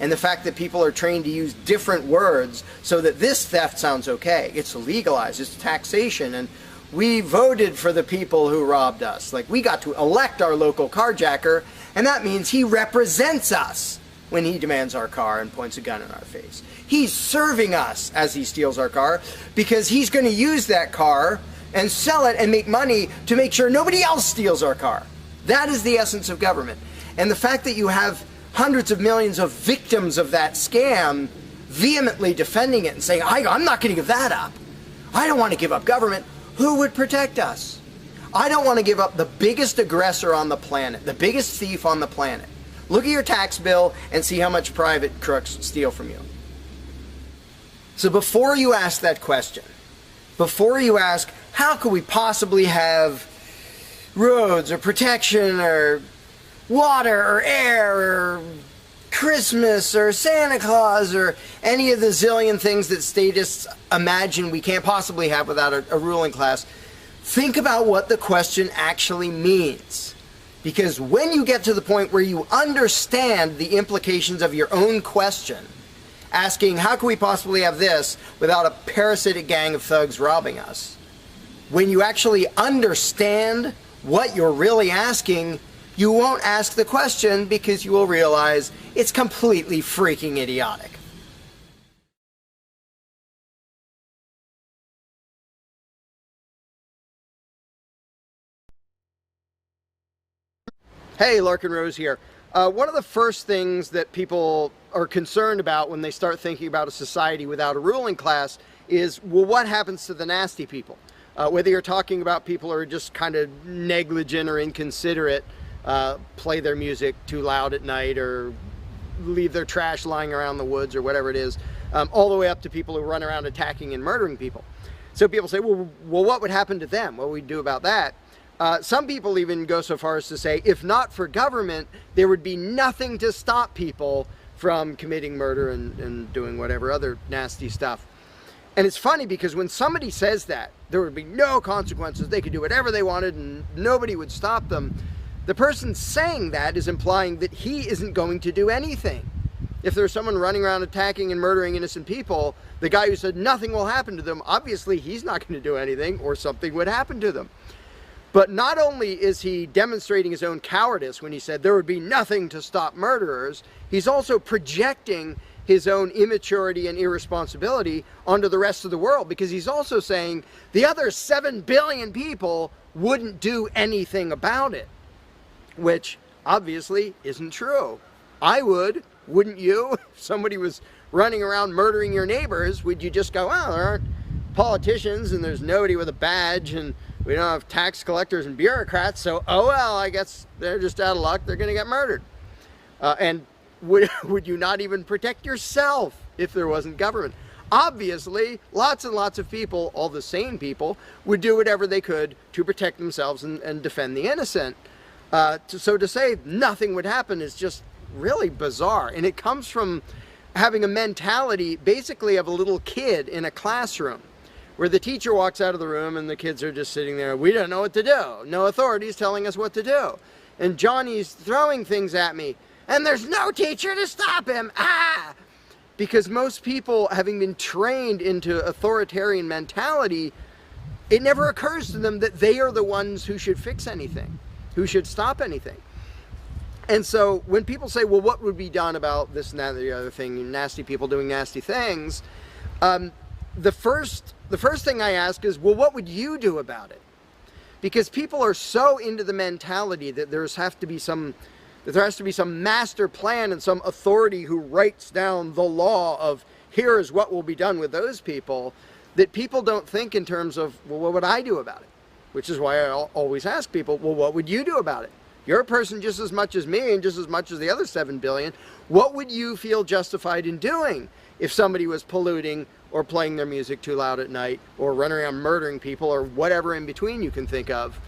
And the fact that people are trained to use different words so that this theft sounds okay. It's legalized, it's taxation, and we voted for the people who robbed us. Like, we got to elect our local carjacker, and that means he represents us when he demands our car and points a gun in our face. He's serving us as he steals our car, because he's going to use that car and sell it and make money to make sure nobody else steals our car. That is the essence of government. And the fact that you have hundreds of millions of victims of that scam vehemently defending it and saying, I'm not going to give that up. I don't want to give up government. Who would protect us? I don't want to give up the biggest aggressor on the planet, the biggest thief on the planet. Look at your tax bill and see how much private crooks steal from you. So before you ask that question, before you ask, how could we possibly have roads or protection or water or air or Christmas or Santa Claus or any of the zillion things that statists imagine we can't possibly have without a ruling class, think about what the question actually means. Because when you get to the point where you understand the implications of your own question, asking, how can we possibly have this without a parasitic gang of thugs robbing us? When you actually understand what you're really asking, you won't ask the question because you will realize it's completely freaking idiotic. Hey, Larkin Rose here. One of the first things that people are concerned about when they start thinking about a society without a ruling class is, well, what happens to the nasty people? Whether you're talking about people who are just kind of negligent or inconsiderate, play their music too loud at night or leave their trash lying around the woods or whatever it is, all the way up to people who run around attacking and murdering people. So people say, well, what would happen to them? What would we do about that? Some people even go so far as to say, if not for government, there would be nothing to stop people from committing murder and doing whatever other nasty stuff. And it's funny because when somebody says that, there would be no consequences, they could do whatever they wanted and nobody would stop them, the person saying that is implying that he isn't going to do anything. If there's someone running around attacking and murdering innocent people, the guy who said nothing will happen to them, obviously he's not going to do anything or something would happen to them. But not only is he demonstrating his own cowardice when he said there would be nothing to stop murderers, he's also projecting his own immaturity and irresponsibility onto the rest of the world, because he's also saying the other 7 billion people wouldn't do anything about it, which obviously isn't true. I would, wouldn't you? If somebody was running around murdering your neighbors, would you just go, well, there aren't politicians and there's nobody with a badge and we don't have tax collectors and bureaucrats, so oh well, I guess they're just out of luck, they're going to get murdered. And would you not even protect yourself if there wasn't government? Obviously, lots and lots of people, all the sane people, would do whatever they could to protect themselves and defend the innocent. So to say nothing would happen is just really bizarre. And it comes from having a mentality basically of a little kid in a classroom, where the teacher walks out of the room and the kids are just sitting there, we don't know what to do. No authority's telling us what to do. And Johnny's throwing things at me, and there's no teacher to stop him. Ah! Because most people, having been trained into authoritarian mentality, it never occurs to them that they are the ones who should fix anything, who should stop anything. And so when people say, well, what would be done about this and that and the other thing, nasty people doing nasty things, the first thing I ask is, well, what would you do about it? Because people are so into the mentality that there has to be some master plan and some authority who writes down the law of here is what will be done with those people, that people don't think in terms of, well, what would I do about it? Which is why I always ask people, well, what would you do about it? You're a person just as much as me and just as much as the other 7 billion. What would you feel justified in doing if somebody was polluting or playing their music too loud at night or running around murdering people or whatever in between you can think of?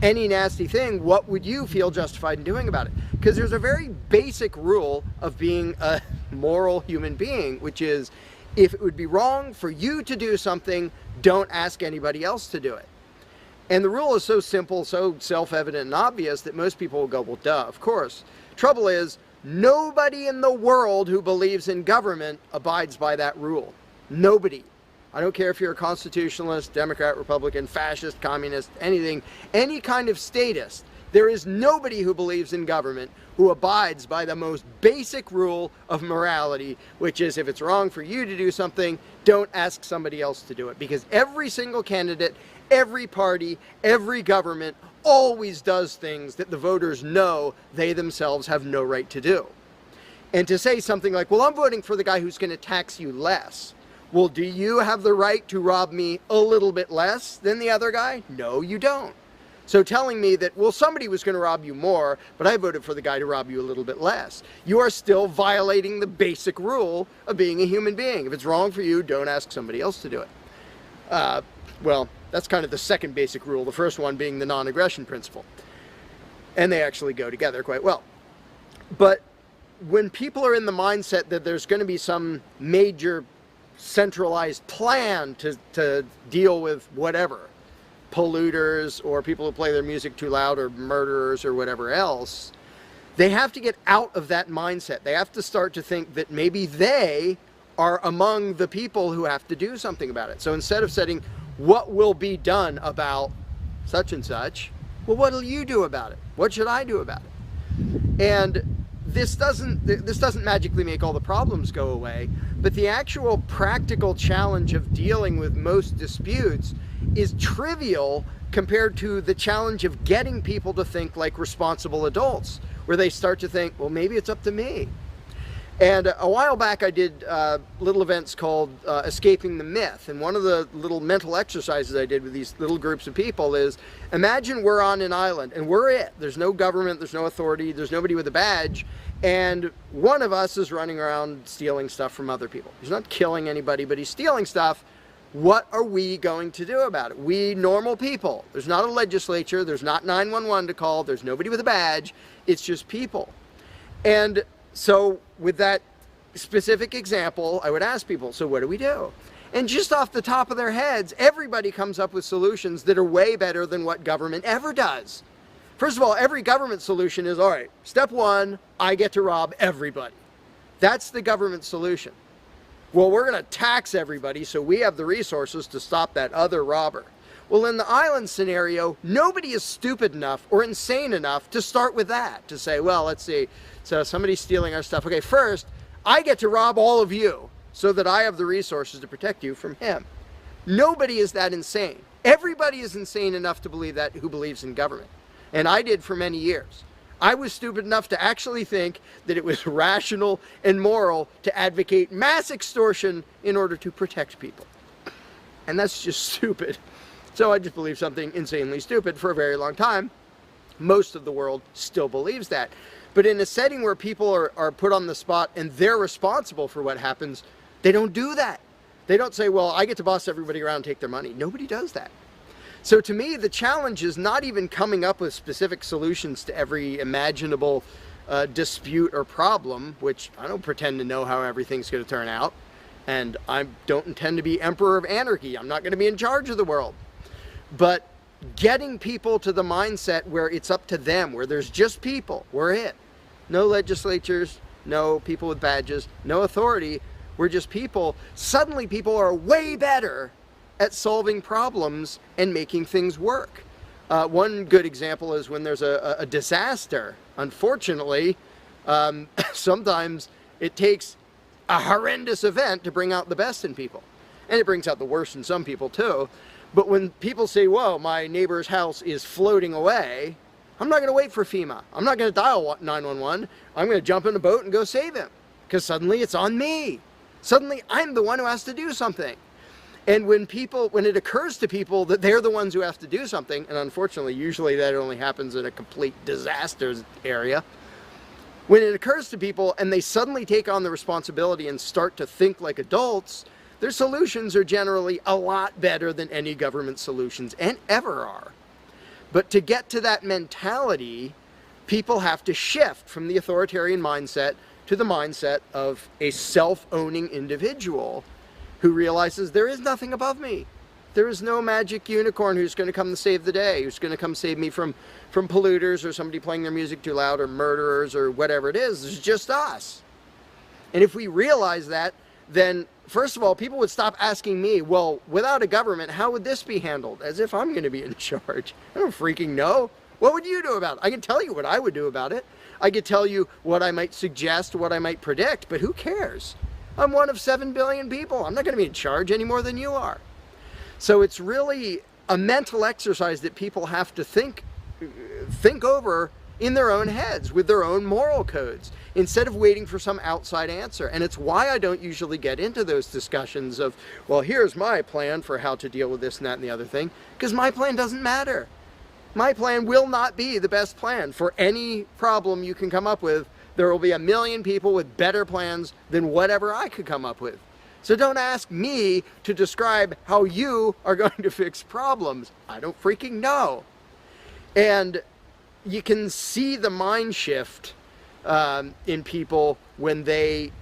Any nasty thing, what would you feel justified in doing about it? Because there's a very basic rule of being a moral human being, which is if it would be wrong for you to do something, don't ask anybody else to do it. And the rule is so simple, so self-evident and obvious that most people will go, well, duh, of course. Trouble is, nobody in the world who believes in government abides by that rule. Nobody. I don't care if you're a constitutionalist, Democrat, Republican, fascist, communist, anything, any kind of statist. There is nobody who believes in government who abides by the most basic rule of morality, which is if it's wrong for you to do something, don't ask somebody else to do it. Because every single candidate, every party, every government always does things that the voters know they themselves have no right to do. And to say something like, well, I'm voting for the guy who's going to tax you less. Well, do you have the right to rob me a little bit less than the other guy? No, you don't. So telling me that, well, somebody was going to rob you more, but I voted for the guy to rob you a little bit less, you are still violating the basic rule of being a human being. If it's wrong for you, don't ask somebody else to do it. Well, that's kind of the second basic rule, the first one being the non-aggression principle. And they actually go together quite well. But when people are in the mindset that there's going to be some major centralized plan to deal with whatever, polluters or people who play their music too loud or murderers or whatever else, they have to get out of that mindset. They have to start to think that maybe they are among the people who have to do something about it. So instead of saying, what will be done about such and such, well, what will you do about it? What should I do about it? And this doesn't magically make all the problems go away, but the actual practical challenge of dealing with most disputes is trivial compared to the challenge of getting people to think like responsible adults, where they start to think, well, maybe it's up to me. And a while back I did little events called Escaping the Myth, and one of the little mental exercises I did with these little groups of people is, imagine we're on an island and we're it. There's no government, there's no authority, there's nobody with a badge, and one of us is running around stealing stuff from other people. He's not killing anybody, but he's stealing stuff. What are we going to do about it? We normal people. There's not a legislature, there's not 911 to call, there's nobody with a badge, it's just people. And so with that specific example, I would ask people, so what do we do? And just off the top of their heads, everybody comes up with solutions that are way better than what government ever does. First of all, every government solution is, all right, step one, I get to rob everybody. That's the government solution. Well, we're going to tax everybody so we have the resources to stop that other robber. Well, in the island scenario, nobody is stupid enough or insane enough to start with that, to say, well, let's see, so somebody's stealing our stuff. Okay, first, I get to rob all of you so that I have the resources to protect you from him. Nobody is that insane. Everybody is insane enough to believe that who believes in government. And I did for many years. I was stupid enough to actually think that it was rational and moral to advocate mass extortion in order to protect people. And that's just stupid. So I just believed something insanely stupid for a very long time. Most of the world still believes that. But in a setting where people are put on the spot and they're responsible for what happens, they don't do that. They don't say, well, I get to boss everybody around and take their money. Nobody does that. So to me, the challenge is not even coming up with specific solutions to every imaginable dispute or problem, which I don't pretend to know how everything's going to turn out. And I don't intend to be emperor of anarchy. I'm not going to be in charge of the world. But getting people to the mindset where it's up to them, where there's just people, we're it. No legislatures, no people with badges, no authority, we're just people. Suddenly people are way better at solving problems and making things work. One good example is when there's a disaster. Unfortunately, sometimes it takes a horrendous event to bring out the best in people. And it brings out the worst in some people too. But when people say, whoa, my neighbor's house is floating away, I'm not going to wait for FEMA. I'm not going to dial 911. I'm going to jump in a boat and go save him. Because suddenly it's on me. Suddenly I'm the one who has to do something. And when it occurs to people that they're the ones who have to do something, and unfortunately usually that only happens in a complete disaster area, when it occurs to people and they suddenly take on the responsibility and start to think like adults, their solutions are generally a lot better than any government solutions and ever are. But to get to that mentality, people have to shift from the authoritarian mindset to the mindset of a self-owning individual who realizes there is nothing above me. There is no magic unicorn who's going to come to save the day, who's going to come save me from polluters or somebody playing their music too loud or murderers or whatever it is. It's just us. And if we realize that, then first of all, people would stop asking me, well, without a government, how would this be handled? As if I'm going to be in charge. I don't freaking know. What would you do about it? I can tell you what I would do about it. I could tell you what I might suggest, what I might predict, but who cares? I'm one of 7 billion people. I'm not going to be in charge any more than you are. So it's really a mental exercise that people have to think over in their own heads with their own moral codes instead of waiting for some outside answer. And it's why I don't usually get into those discussions of, well, here's my plan for how to deal with this and that and the other thing, because my plan doesn't matter. My plan will not be the best plan for any problem you can come up with. There will be a million people with better plans than whatever I could come up with. So don't ask me to describe how you are going to fix problems. I don't freaking know. And you can see the mind shift in people when they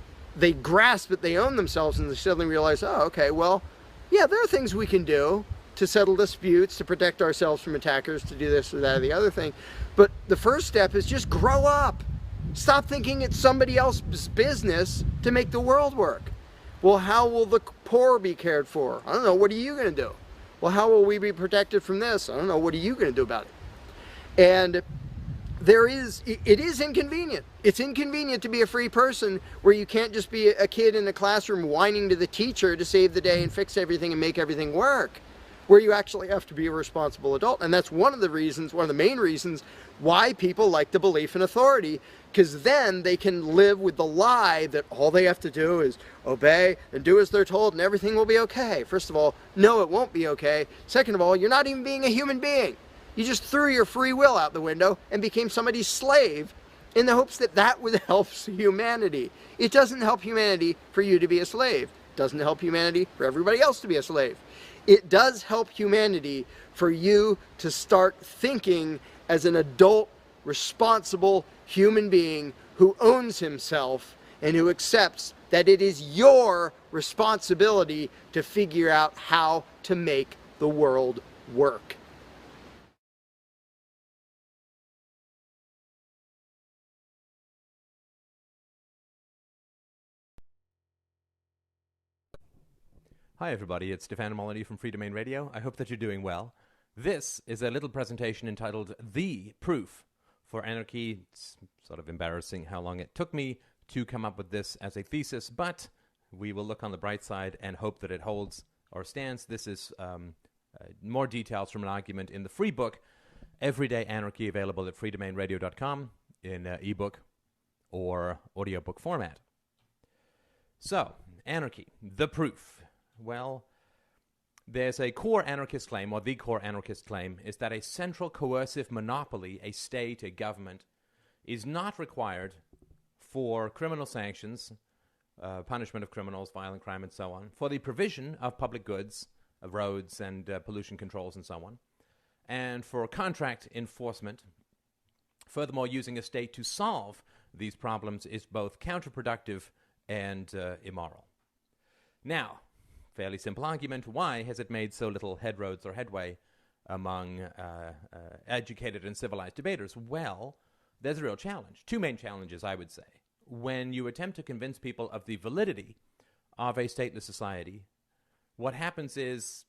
grasp that they own themselves and they suddenly realize, oh, okay, well, yeah, there are things we can do to settle disputes, to protect ourselves from attackers, to do this or that or the other thing. But the first step is just grow up. Stop thinking it's somebody else's business to make the world work. Well, how will the poor be cared for? I don't know. What are you going to do? Well, how will we be protected from this? I don't know. What are you going to do about it? And it is inconvenient. It's inconvenient to be a free person where you can't just be a kid in a classroom whining to the teacher to save the day and fix everything and make everything work, where you actually have to be a responsible adult. And that's one of the main reasons why people like the belief in authority, because then they can live with the lie that all they have to do is obey and do as they're told and everything will be okay. First of all, no, it won't be okay. Second of all, you're not even being a human being. You just threw your free will out the window and became somebody's slave in the hopes that that would help humanity. It doesn't help humanity for you to be a slave. It doesn't help humanity for everybody else to be a slave. It does help humanity for you to start thinking as an adult, responsible human being who owns himself and who accepts that it is your responsibility to figure out how to make the world work. Hi everybody, it's Stefan Molyneux from Free Domain Radio. I hope that you're doing well. This is a little presentation entitled The Proof for Anarchy. It's sort of embarrassing how long it took me to come up with this as a thesis, but we will look on the bright side and hope that it holds or stands. This is more details from an argument in the free book, Everyday Anarchy, available at freedomainradio.com in ebook or audiobook format. So, anarchy, the proof. Well, there's a core anarchist claim, or the core anarchist claim, is that a central coercive monopoly, a state, a government, is not required for criminal sanctions, punishment of criminals, violent crime, and so on, for the provision of public goods, of roads and pollution controls and so on, and for contract enforcement. Furthermore, using a state to solve these problems is both counterproductive and immoral. Now, fairly simple argument. Why has it made so little headroads or headway among educated and civilized debaters? Well, there's a real challenge. Two main challenges, I would say. When you attempt to convince people of the validity of a stateless society, what happens is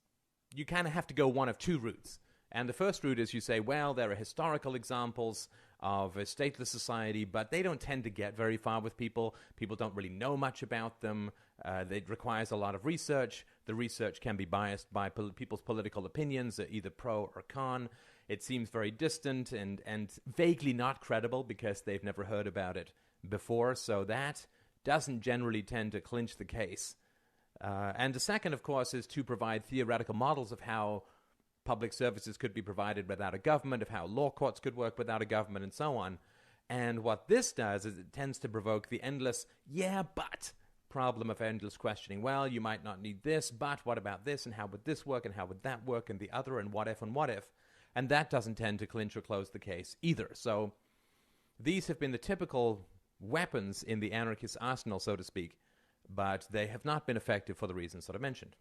you kind of have to go one of two routes. And the first route is you say, well, there are historical examples of a stateless society, but they don't tend to get very far with people. People don't really know much about them. It requires a lot of research. The research can be biased by people's political opinions, either pro or con. It seems very distant and vaguely not credible because they've never heard about it before, so that doesn't generally tend to clinch the case. And the second, of course, is to provide theoretical models of how public services could be provided without a government, of how law courts could work without a government, and so on. And what this does is it tends to provoke the endless, yeah, but problem of endless questioning. Well, you might not need this, but what about this, and how would this work, and how would that work, and the other, and what if, and what if? And that doesn't tend to clinch or close the case either. So these have been the typical weapons in the anarchist arsenal, so to speak, but they have not been effective for the reasons that I mentioned.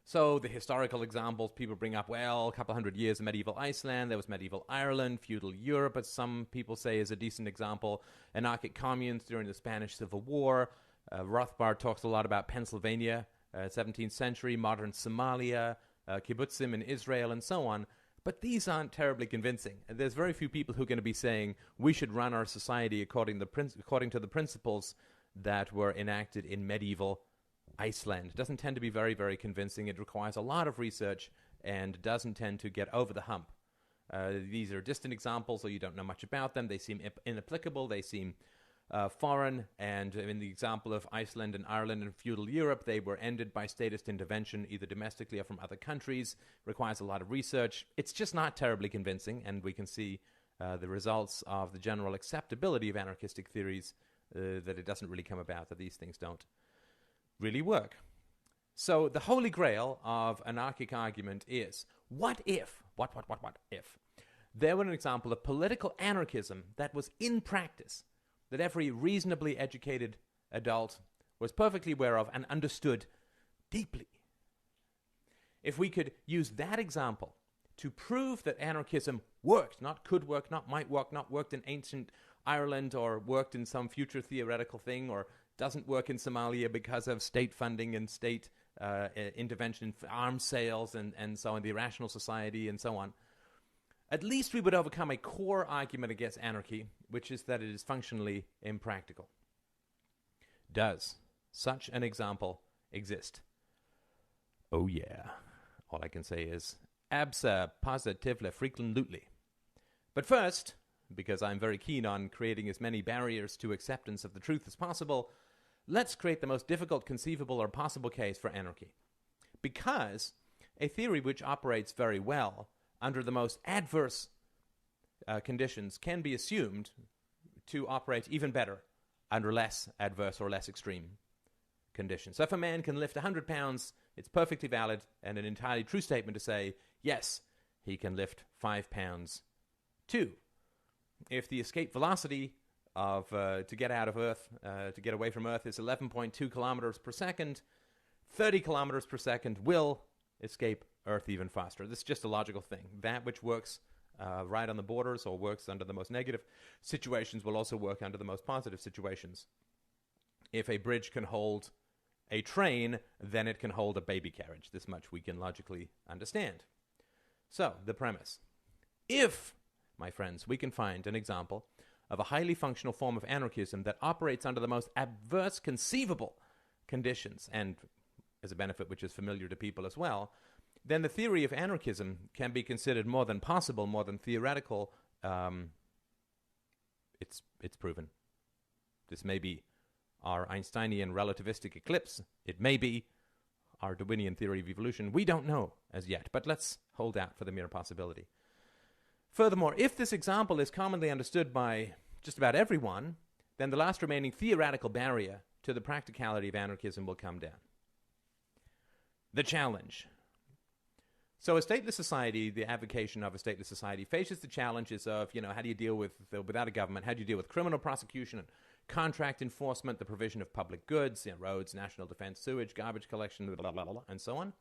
So the historical examples people bring up, well, a couple hundred years of medieval Iceland, there was medieval Ireland, feudal Europe, as some people say is a decent example, anarchic communes during the Spanish Civil War. Rothbard talks a lot about Pennsylvania, 17th century, modern Somalia, kibbutzim in Israel, and so on. But these aren't terribly convincing. There's very few people who are going to be saying we should run our society according to the principles that were enacted in medieval Iceland. It doesn't tend to be very, very convincing. It requires a lot of research and doesn't tend to get over the hump. These are distant examples, or you don't know much about them. They seem inapplicable. They seem foreign. And in the example of Iceland and Ireland and feudal Europe, they were ended by statist intervention, either domestically or from other countries. Requires a lot of research. It's just not terribly convincing, and we can see the results of the general acceptability of anarchistic theories, that it doesn't really come about, that these things don't really work. So the holy grail of anarchic argument is, what if they were an example of political anarchism that was in practice, that every reasonably educated adult was perfectly aware of and understood deeply. If we could use that example to prove that anarchism worked, not could work, not might work, not worked in ancient Ireland or worked in some future theoretical thing, or doesn't work in Somalia because of state funding and state intervention in arms sales and so on, the irrational society and so on, at least we would overcome a core argument against anarchy, which is that it is functionally impractical. Does such an example exist? Oh yeah. All I can say is abso-positively, frequently. But first, because I'm very keen on creating as many barriers to acceptance of the truth as possible, let's create the most difficult conceivable or possible case for anarchy. Because a theory which operates very well under the most adverse conditions can be assumed to operate even better under less adverse or less extreme conditions. So if a man can lift 100 pounds, it's perfectly valid and an entirely true statement to say, yes, he can lift 5 pounds too. If the escape velocity of to get out of Earth, to get away from Earth is 11.2 kilometers per second, 30 kilometers per second will escape Earth even faster. This is just a logical thing. That which works right on the borders or works under the most negative situations will also work under the most positive situations. If a bridge can hold a train, then it can hold a baby carriage. This much we can logically understand. So, the premise. If, my friends, we can find an example of a highly functional form of anarchism that operates under the most adverse conceivable conditions, and as a benefit which is familiar to people as well, then the theory of anarchism can be considered more than possible, more than theoretical. It's proven. This may be our Einsteinian relativistic eclipse. It may be our Darwinian theory of evolution. We don't know as yet, but let's hold out for the mere possibility. Furthermore, if this example is commonly understood by just about everyone, then the last remaining theoretical barrier to the practicality of anarchism will come down. The challenge. So a stateless society, the avocation of a stateless society, faces the challenges of, how do you deal with, without a government, how do you deal with criminal prosecution and contract enforcement, the provision of public goods, roads, national defense, sewage, garbage collection, blah, blah, blah, and so on.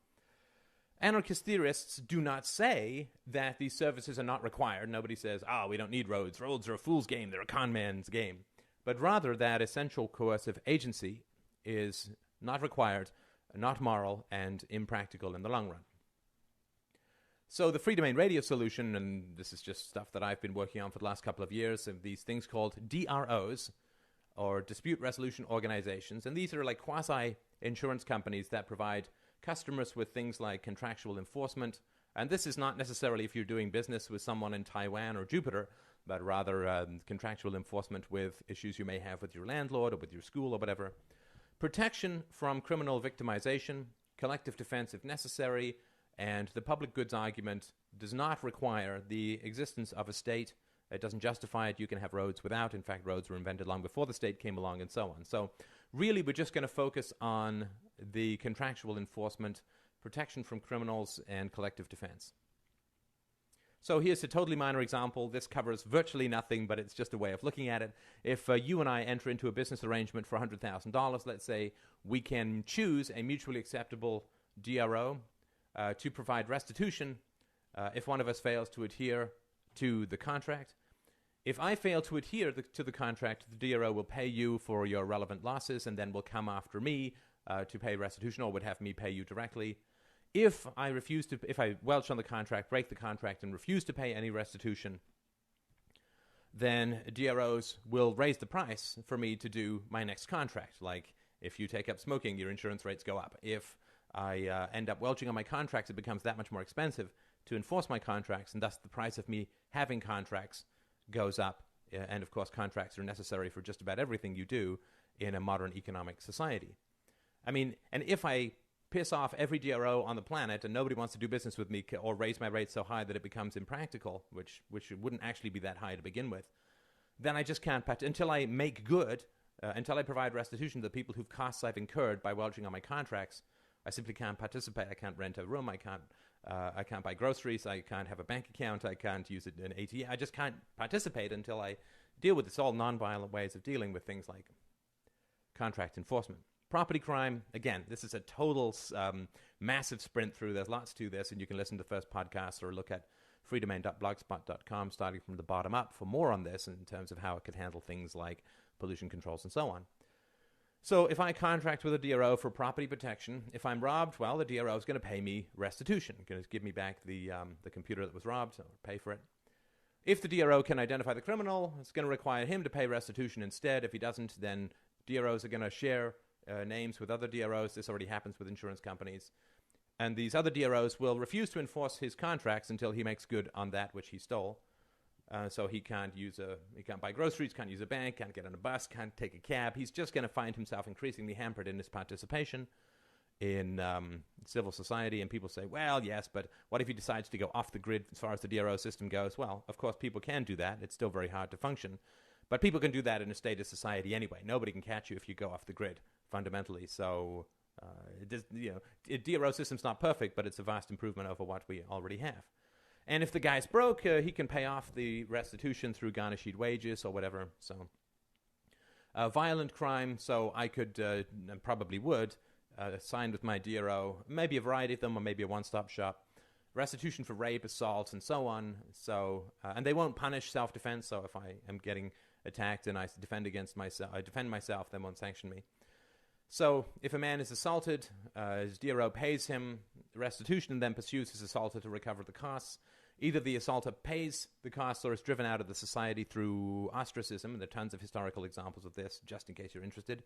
Anarchist theorists do not say that these services are not required. Nobody says, we don't need roads. Roads are a fool's game. They're a con man's game. But rather that essential coercive agency is not required, not moral, and impractical in the long run. So the Free Domain Radio solution, and this is just stuff that I've been working on for the last couple of years, of these things called DROs, or Dispute Resolution Organizations. And these are like quasi-insurance companies that provide customers with things like contractual enforcement. And this is not necessarily if you're doing business with someone in Taiwan or Jupiter, but rather contractual enforcement with issues you may have with your landlord or with your school or whatever. Protection from criminal victimization, collective defense if necessary, and the public goods argument does not require the existence of a state. It doesn't justify it. You can have roads without. In fact, roads were invented long before the state came along and so on. So really, we're just going to focus on the contractual enforcement, protection from criminals, and collective defense. So here's a totally minor example. This covers virtually nothing, but it's just a way of looking at it. If you and I enter into a business arrangement for $100,000, let's say, we can choose a mutually acceptable DRO to provide restitution if one of us fails to adhere to the contract. If I fail to adhere to the contract, the DRO will pay you for your relevant losses and then will come after me to pay restitution, or would have me pay you directly. If I welch on the contract, break the contract, and refuse to pay any restitution, then DROs will raise the price for me to do my next contract. Like, if you take up smoking, your insurance rates go up. If I end up welching on my contracts, it becomes that much more expensive to enforce my contracts, and thus the price of me having contracts goes up. And of course, contracts are necessary for just about everything you do in a modern economic society. I mean, and if I piss off every DRO on the planet and nobody wants to do business with me or raise my rates so high that it becomes impractical, which wouldn't actually be that high to begin with, then I just can't, until I make good, until I provide restitution to the people whose costs I've incurred by welching on my contracts, I simply can't participate. I can't rent a room. I can't I can't buy groceries. I can't have a bank account. I can't use an ATM. I just can't participate until I deal with this. All nonviolent ways of dealing with things like contract enforcement. Property crime, again, this is a total massive sprint through. There's lots to this, and you can listen to the first podcast or look at freedomain.blogspot.com starting from the bottom up for more on this in terms of how it could handle things like pollution controls and so on. So if I contract with a DRO for property protection, if I'm robbed, well, the DRO is going to pay me restitution, going to give me back the computer that was robbed, or pay for it. If the DRO can identify the criminal, it's going to require him to pay restitution instead. If he doesn't, then DROs are going to share names with other DROs. This already happens with insurance companies. And these other DROs will refuse to enforce his contracts until he makes good on that which he stole. So he can't buy groceries, can't use a bank, can't get on a bus, can't take a cab. He's just going to find himself increasingly hampered in his participation in civil society. And people say, well, yes, but what if he decides to go off the grid as far as the DRO system goes? Well, of course, people can do that. It's still very hard to function. But people can do that in a state of society anyway. Nobody can catch you if you go off the grid, fundamentally. So a DRO system's not perfect, but it's a vast improvement over what we already have. And if the guy's broke, he can pay off the restitution through garnished wages or whatever. So, violent crime. So I could, and probably would, sign with my DRO, maybe a variety of them, or maybe a one-stop shop. Restitution for rape, assault, and so on. So, and they won't punish self-defense. So if I am getting attacked and I defend myself, they won't sanction me. So if a man is assaulted, his DRO pays him restitution and then pursues his assaulter to recover the costs. Either the assaulter pays the costs or is driven out of the society through ostracism, and there are tons of historical examples of this, just in case you're interested.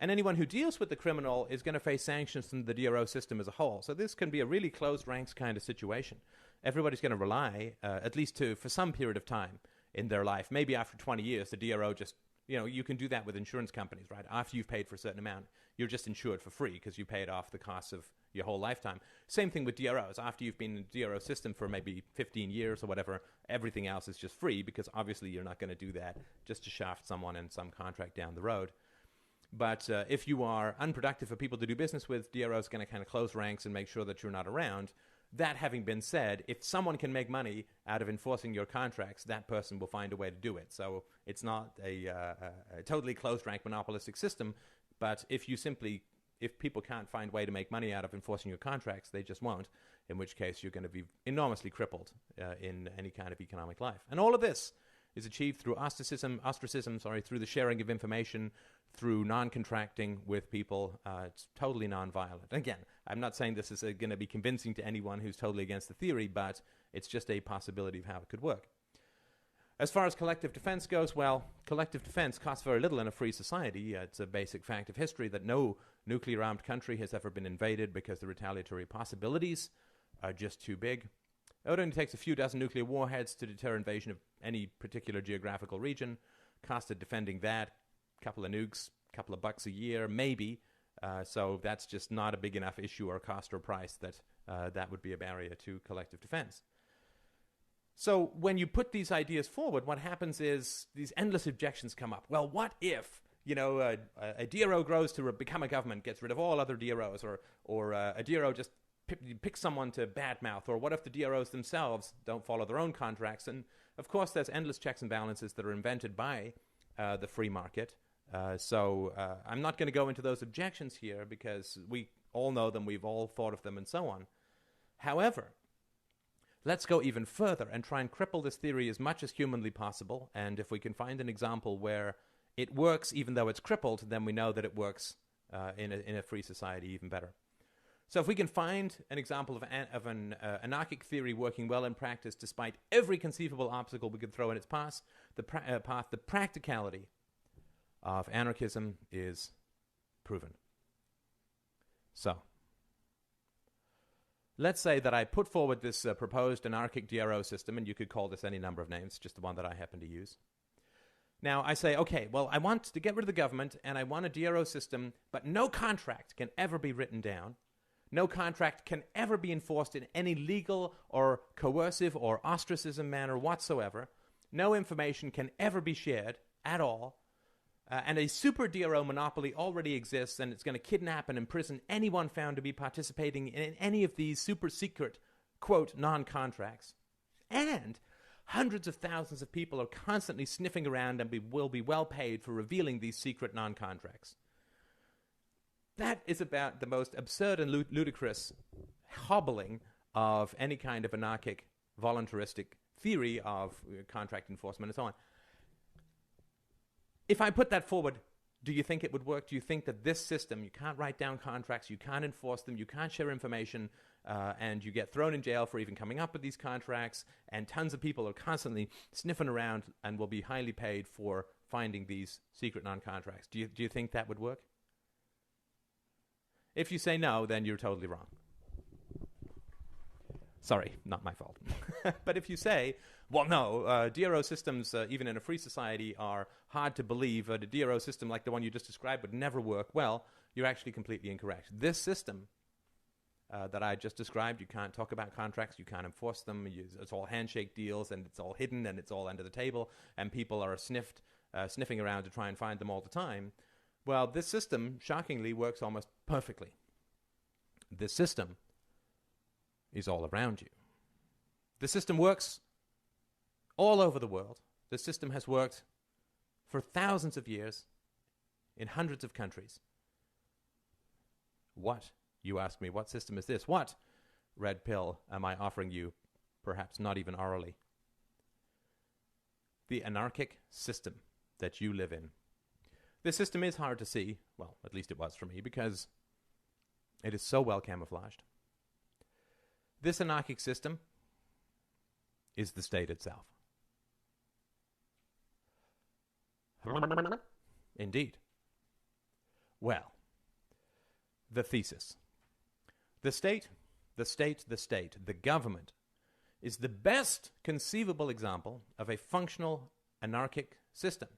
And anyone who deals with the criminal is going to face sanctions from the DRO system as a whole. So this can be a really closed ranks kind of situation. Everybody's going to rely, at least for some period of time in their life, maybe after 20 years, the DRO just, you can do that with insurance companies, right? After you've paid for a certain amount, you're just insured for free because you paid off the costs of your whole lifetime. Same thing with DROs. After you've been in the DRO system for maybe 15 years or whatever, everything else is just free because obviously you're not going to do that just to shaft someone in some contract down the road. But if you are unproductive for people to do business with, DRO is going to kind of close ranks and make sure that you're not around. That having been said, if someone can make money out of enforcing your contracts, that person will find a way to do it. So it's not a totally closed rank monopolistic system, but if people can't find a way to make money out of enforcing your contracts, they just won't, in which case you're going to be enormously crippled in any kind of economic life. And all of this is achieved through ostracism, through the sharing of information, through non-contracting with people. It's totally non-violent. Again, I'm not saying this is going to be convincing to anyone who's totally against the theory, but it's just a possibility of how it could work. As far as collective defense goes, well, collective defense costs very little in a free society. It's a basic fact of history that no nuclear-armed country has ever been invaded because the retaliatory possibilities are just too big. It only takes a few dozen nuclear warheads to deter invasion of any particular geographical region. Cost of defending that, a couple of nukes, a couple of bucks a year, maybe. So that's just not a big enough issue or cost or price that that would be a barrier to collective defense. So when you put these ideas forward, what happens is these endless objections come up. Well, what if, a DRO grows to become a government, gets rid of all other DROs, or a DRO just picks someone to badmouth, or what if the DROs themselves don't follow their own contracts? And of course, there's endless checks and balances that are invented by the free market. So I'm not going to go into those objections here because we all know them, we've all thought of them, and so on. However, let's go even further and try and cripple this theory as much as humanly possible. And if we can find an example where it works even though it's crippled, then we know that it works in a free society even better. So if we can find an example of an anarchic theory working well in practice despite every conceivable obstacle we could throw in its path, the practicality of anarchism is proven. So let's say that I put forward this proposed anarchic DRO system, and you could call this any number of names, just the one that I happen to use. Now, I say, okay, well, I want to get rid of the government, and I want a DRO system, but no contract can ever be written down. No contract can ever be enforced in any legal or coercive or ostracism manner whatsoever. No information can ever be shared at all. And a super DRO monopoly already exists, and it's going to kidnap and imprison anyone found to be participating in any of these super secret quote, non-contracts, and hundreds of thousands of people are constantly sniffing around and will be well paid for revealing these secret non-contracts. That is about the most absurd and ludicrous hobbling of any kind of anarchic, voluntaristic theory of contract enforcement and so on. If I put that forward, do you think it would work? Do you think that this system, you can't write down contracts, you can't enforce them, you can't share information, and you get thrown in jail for even coming up with these contracts, and tons of people are constantly sniffing around and will be highly paid for finding these secret non-contracts? Do you think that would work? If you say no, then you're totally wrong. Sorry, not my fault. But if you say, well, no, DRO systems, even in a free society, are hard to believe, a DRO system like the one you just described would never work, well, you're actually completely incorrect. This system that I just described, you can't talk about contracts, you can't enforce them, it's all handshake deals, and it's all hidden, and it's all under the table, and people are sniffing around to try and find them all the time. Well, this system, shockingly, works almost perfectly. This system is all around you. The system works all over the world. The system has worked for thousands of years in hundreds of countries. What, you ask me, what system is this? What red pill am I offering you, perhaps not even orally? The anarchic system that you live in. This system is hard to see, well, at least it was for me, because it is so well camouflaged. This anarchic system is the state itself. Indeed. Well, the thesis. The state, the government, is the best conceivable example of a functional anarchic system,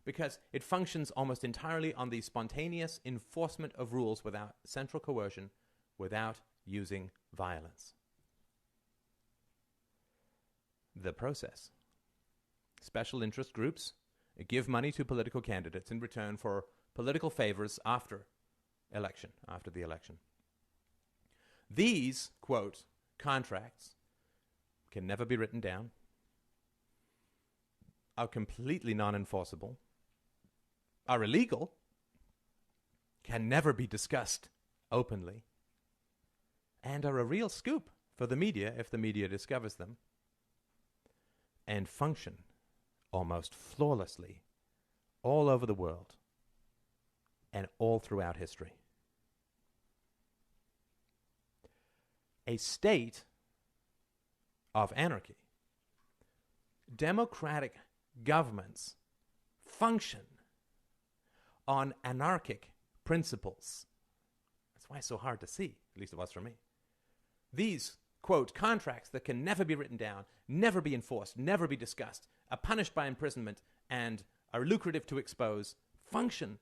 because it functions almost entirely on the spontaneous enforcement of rules without central coercion, without using violence. The process. Special interest groups give money to political candidates in return for political favors after the election. These, quote, contracts can never be written down, are completely non-enforceable, are illegal, can never be discussed openly, and are a real scoop for the media if the media discovers them, and function almost flawlessly all over the world and all throughout history. A state of anarchy. Democratic governments function on anarchic principles. That's why it's so hard to see, at least it was for me. These, quote, contracts that can never be written down, never be enforced, never be discussed, are punished by imprisonment, and are lucrative to expose, function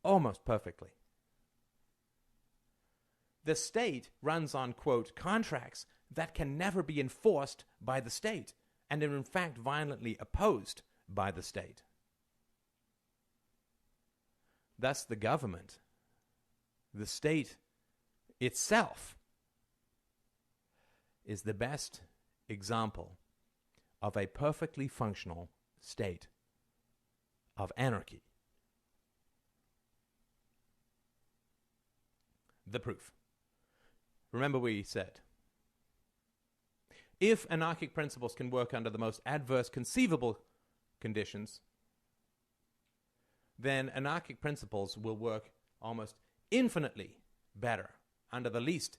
almost perfectly. The state runs on, quote, contracts that can never be enforced by the state, and are in fact violently opposed by the state. Thus the government, the state itself, is the best example of a perfectly functional state of anarchy. The proof. Remember we said, if anarchic principles can work under the most adverse conceivable conditions, then anarchic principles will work almost infinitely better under the least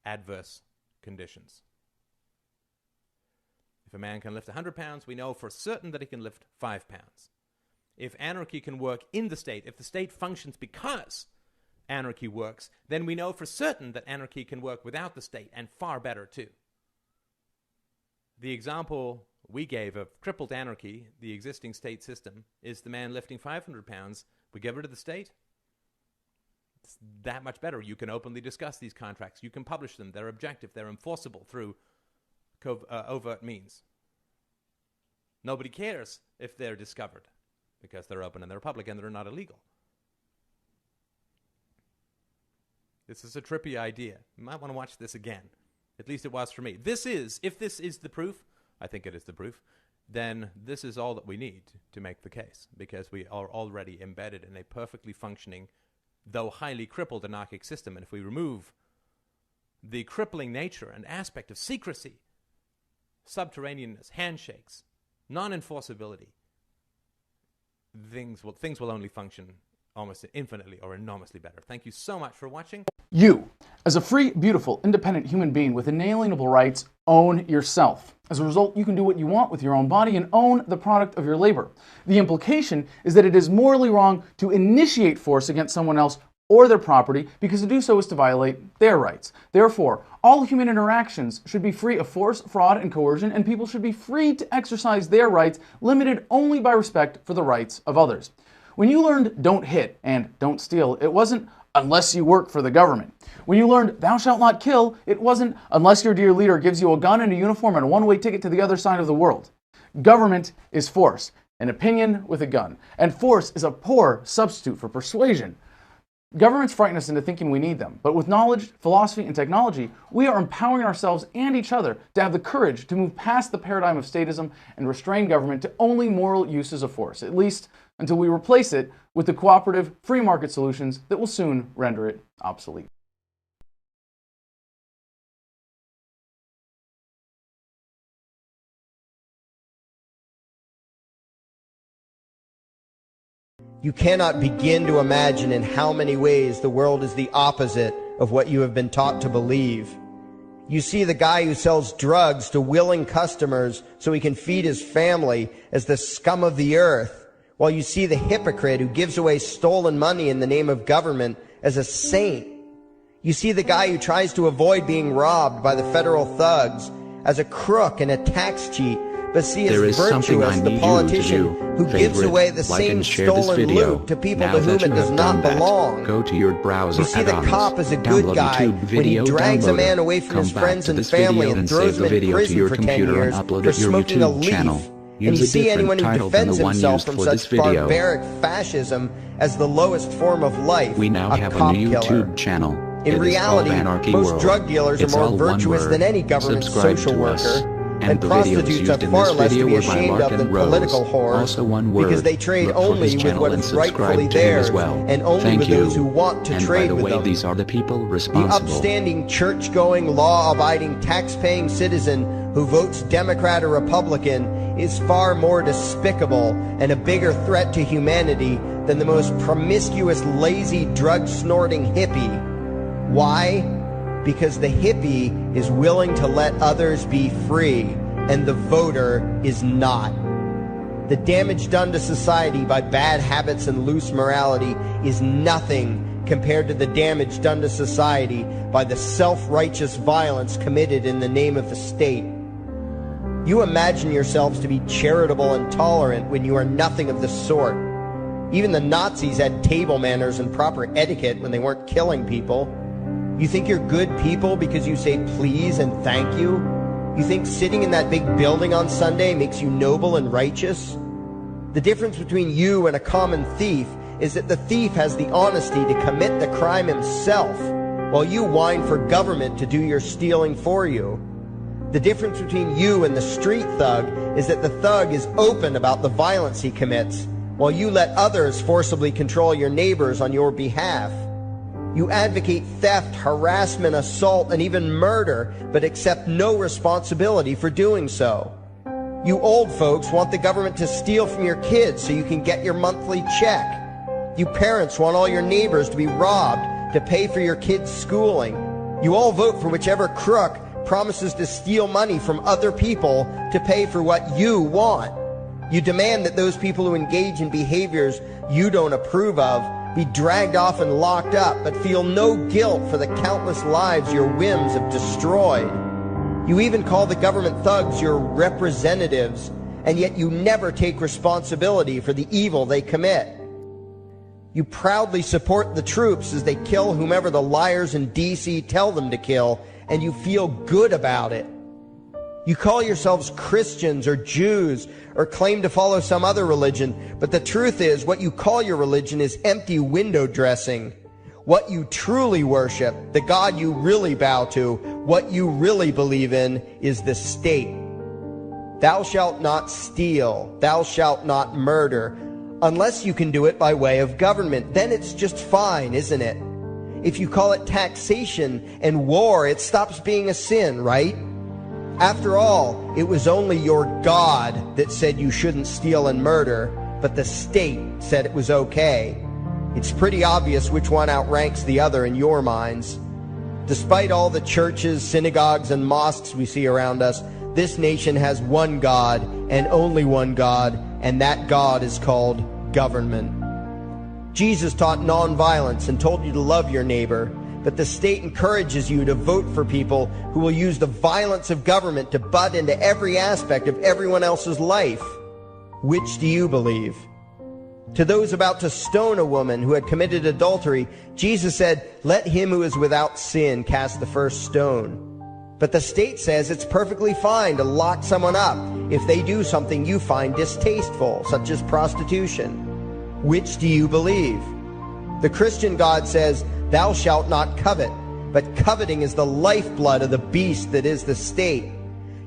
adverse conditions. If a man can lift 100 pounds, we know for certain that he can lift 5 pounds. If anarchy can work in the state, if the state functions because anarchy works, then we know for certain that anarchy can work without the state, and far better too. The example we gave of crippled anarchy, the existing state system, is the man lifting 500 pounds. We get rid of the state. It's that much better. You can openly discuss these contracts. You can publish them. They're objective. They're enforceable through overt means. Nobody cares if they're discovered because they're open and they're public and they're not illegal. This is a trippy idea. You might want to watch this again. At least it was for me. If this is the proof, I think it is the proof, then this is all that we need to make the case, because we are already embedded in a perfectly functioning, though highly crippled anarchic system. And if we remove the crippling nature and aspect of secrecy, subterraneanness, handshakes, non-enforceability, things will only function almost infinitely or enormously better. Thank you so much for watching. You, as a free, beautiful, independent human being with inalienable rights, own yourself. As a result, you can do what you want with your own body and own the product of your labor. The implication is that it is morally wrong to initiate force against someone else or their property, because to do so is to violate their rights. Therefore, all human interactions should be free of force, fraud, and coercion, and people should be free to exercise their rights, limited only by respect for the rights of others. When you learned don't hit and don't steal, it wasn't unless you work for the government. When you learned thou shalt not kill, it wasn't unless your dear leader gives you a gun and a uniform and a one-way ticket to the other side of the world. Government is force, an opinion with a gun, and force is a poor substitute for persuasion. Governments frighten us into thinking we need them, but with knowledge, philosophy, and technology, we are empowering ourselves and each other to have the courage to move past the paradigm of statism and restrain government to only moral uses of force, at least until we replace it with the cooperative, free market solutions that will soon render it obsolete. You cannot begin to imagine in how many ways the world is the opposite of what you have been taught to believe. You see the guy who sells drugs to willing customers so he can feed his family as the scum of the earth, while you see the hypocrite who gives away stolen money in the name of government as a saint. You see the guy who tries to avoid being robbed by the federal thugs as a crook and a tax cheat, but see as virtuous the politician who gives away the same stolen loot to people to whom it does not belong. Go to your browser. You see the cop as a good guy when he drags a man away from his friends and family and throws him in prison for 10 years for smoking a leaf. And you see anyone who defends himself from such barbaric fascism as the lowest form of life, we now have a new YouTube channel. In reality, most drug dealers are more virtuous than any government social worker. And prostitutes are far less to be ashamed of than political whores, because they trade only with what is rightfully theirs, and only with those who want to trade with them. These are the people responsible. The upstanding, church-going, law-abiding, tax-paying citizen who votes Democrat or Republican is far more despicable and a bigger threat to humanity than the most promiscuous, lazy, drug-snorting hippie. Why? Because the hippie is willing to let others be free, and the voter is not. The damage done to society by bad habits and loose morality is nothing compared to the damage done to society by the self-righteous violence committed in the name of the state. You imagine yourselves to be charitable and tolerant when you are nothing of the sort. Even the Nazis had table manners and proper etiquette when they weren't killing people. You think you're good people because you say please and thank you? You think sitting in that big building on Sunday makes you noble and righteous? The difference between you and a common thief is that the thief has the honesty to commit the crime himself, while you whine for government to do your stealing for you. The difference between you and the street thug is that the thug is open about the violence he commits, while you let others forcibly control your neighbors on your behalf. You advocate theft, harassment, assault, and even murder, but accept no responsibility for doing so. You old folks want the government to steal from your kids so you can get your monthly check. You parents want all your neighbors to be robbed to pay for your kids' schooling. You all vote for whichever crook promises to steal money from other people to pay for what you want. You demand that those people who engage in behaviors you don't approve of be dragged off and locked up, but feel no guilt for the countless lives your whims have destroyed. You even call the government thugs your representatives, and yet you never take responsibility for the evil they commit. You proudly support the troops as they kill whomever the liars in DC tell them to kill, and you feel good about it. You call yourselves Christians or Jews or claim to follow some other religion, but the truth is what you call your religion is empty window dressing. What you truly worship, the God you really bow to, What you really believe in is the state. Thou shalt not steal. Thou shalt not murder. Unless you can do it by way of government. Then it's just fine, isn't it? If you call it taxation and war, it stops being a sin, right? After all, it was only your God that said you shouldn't steal and murder, but the state said it was okay. It's pretty obvious which one outranks the other in your minds. Despite all the churches, synagogues, and mosques we see around us, this nation has one God and only one God, and that God is called government. Jesus taught nonviolence and told you to love your neighbor, but the state encourages you to vote for people who will use the violence of government to butt into every aspect of everyone else's life. Which do you believe? To those about to stone a woman who had committed adultery, Jesus said, "Let him who is without sin cast the first stone." But the state says it's perfectly fine to lock someone up if they do something you find distasteful, such as prostitution. Which do you believe? The Christian God says, "Thou shalt not covet," but coveting is the lifeblood of the beast that is the state.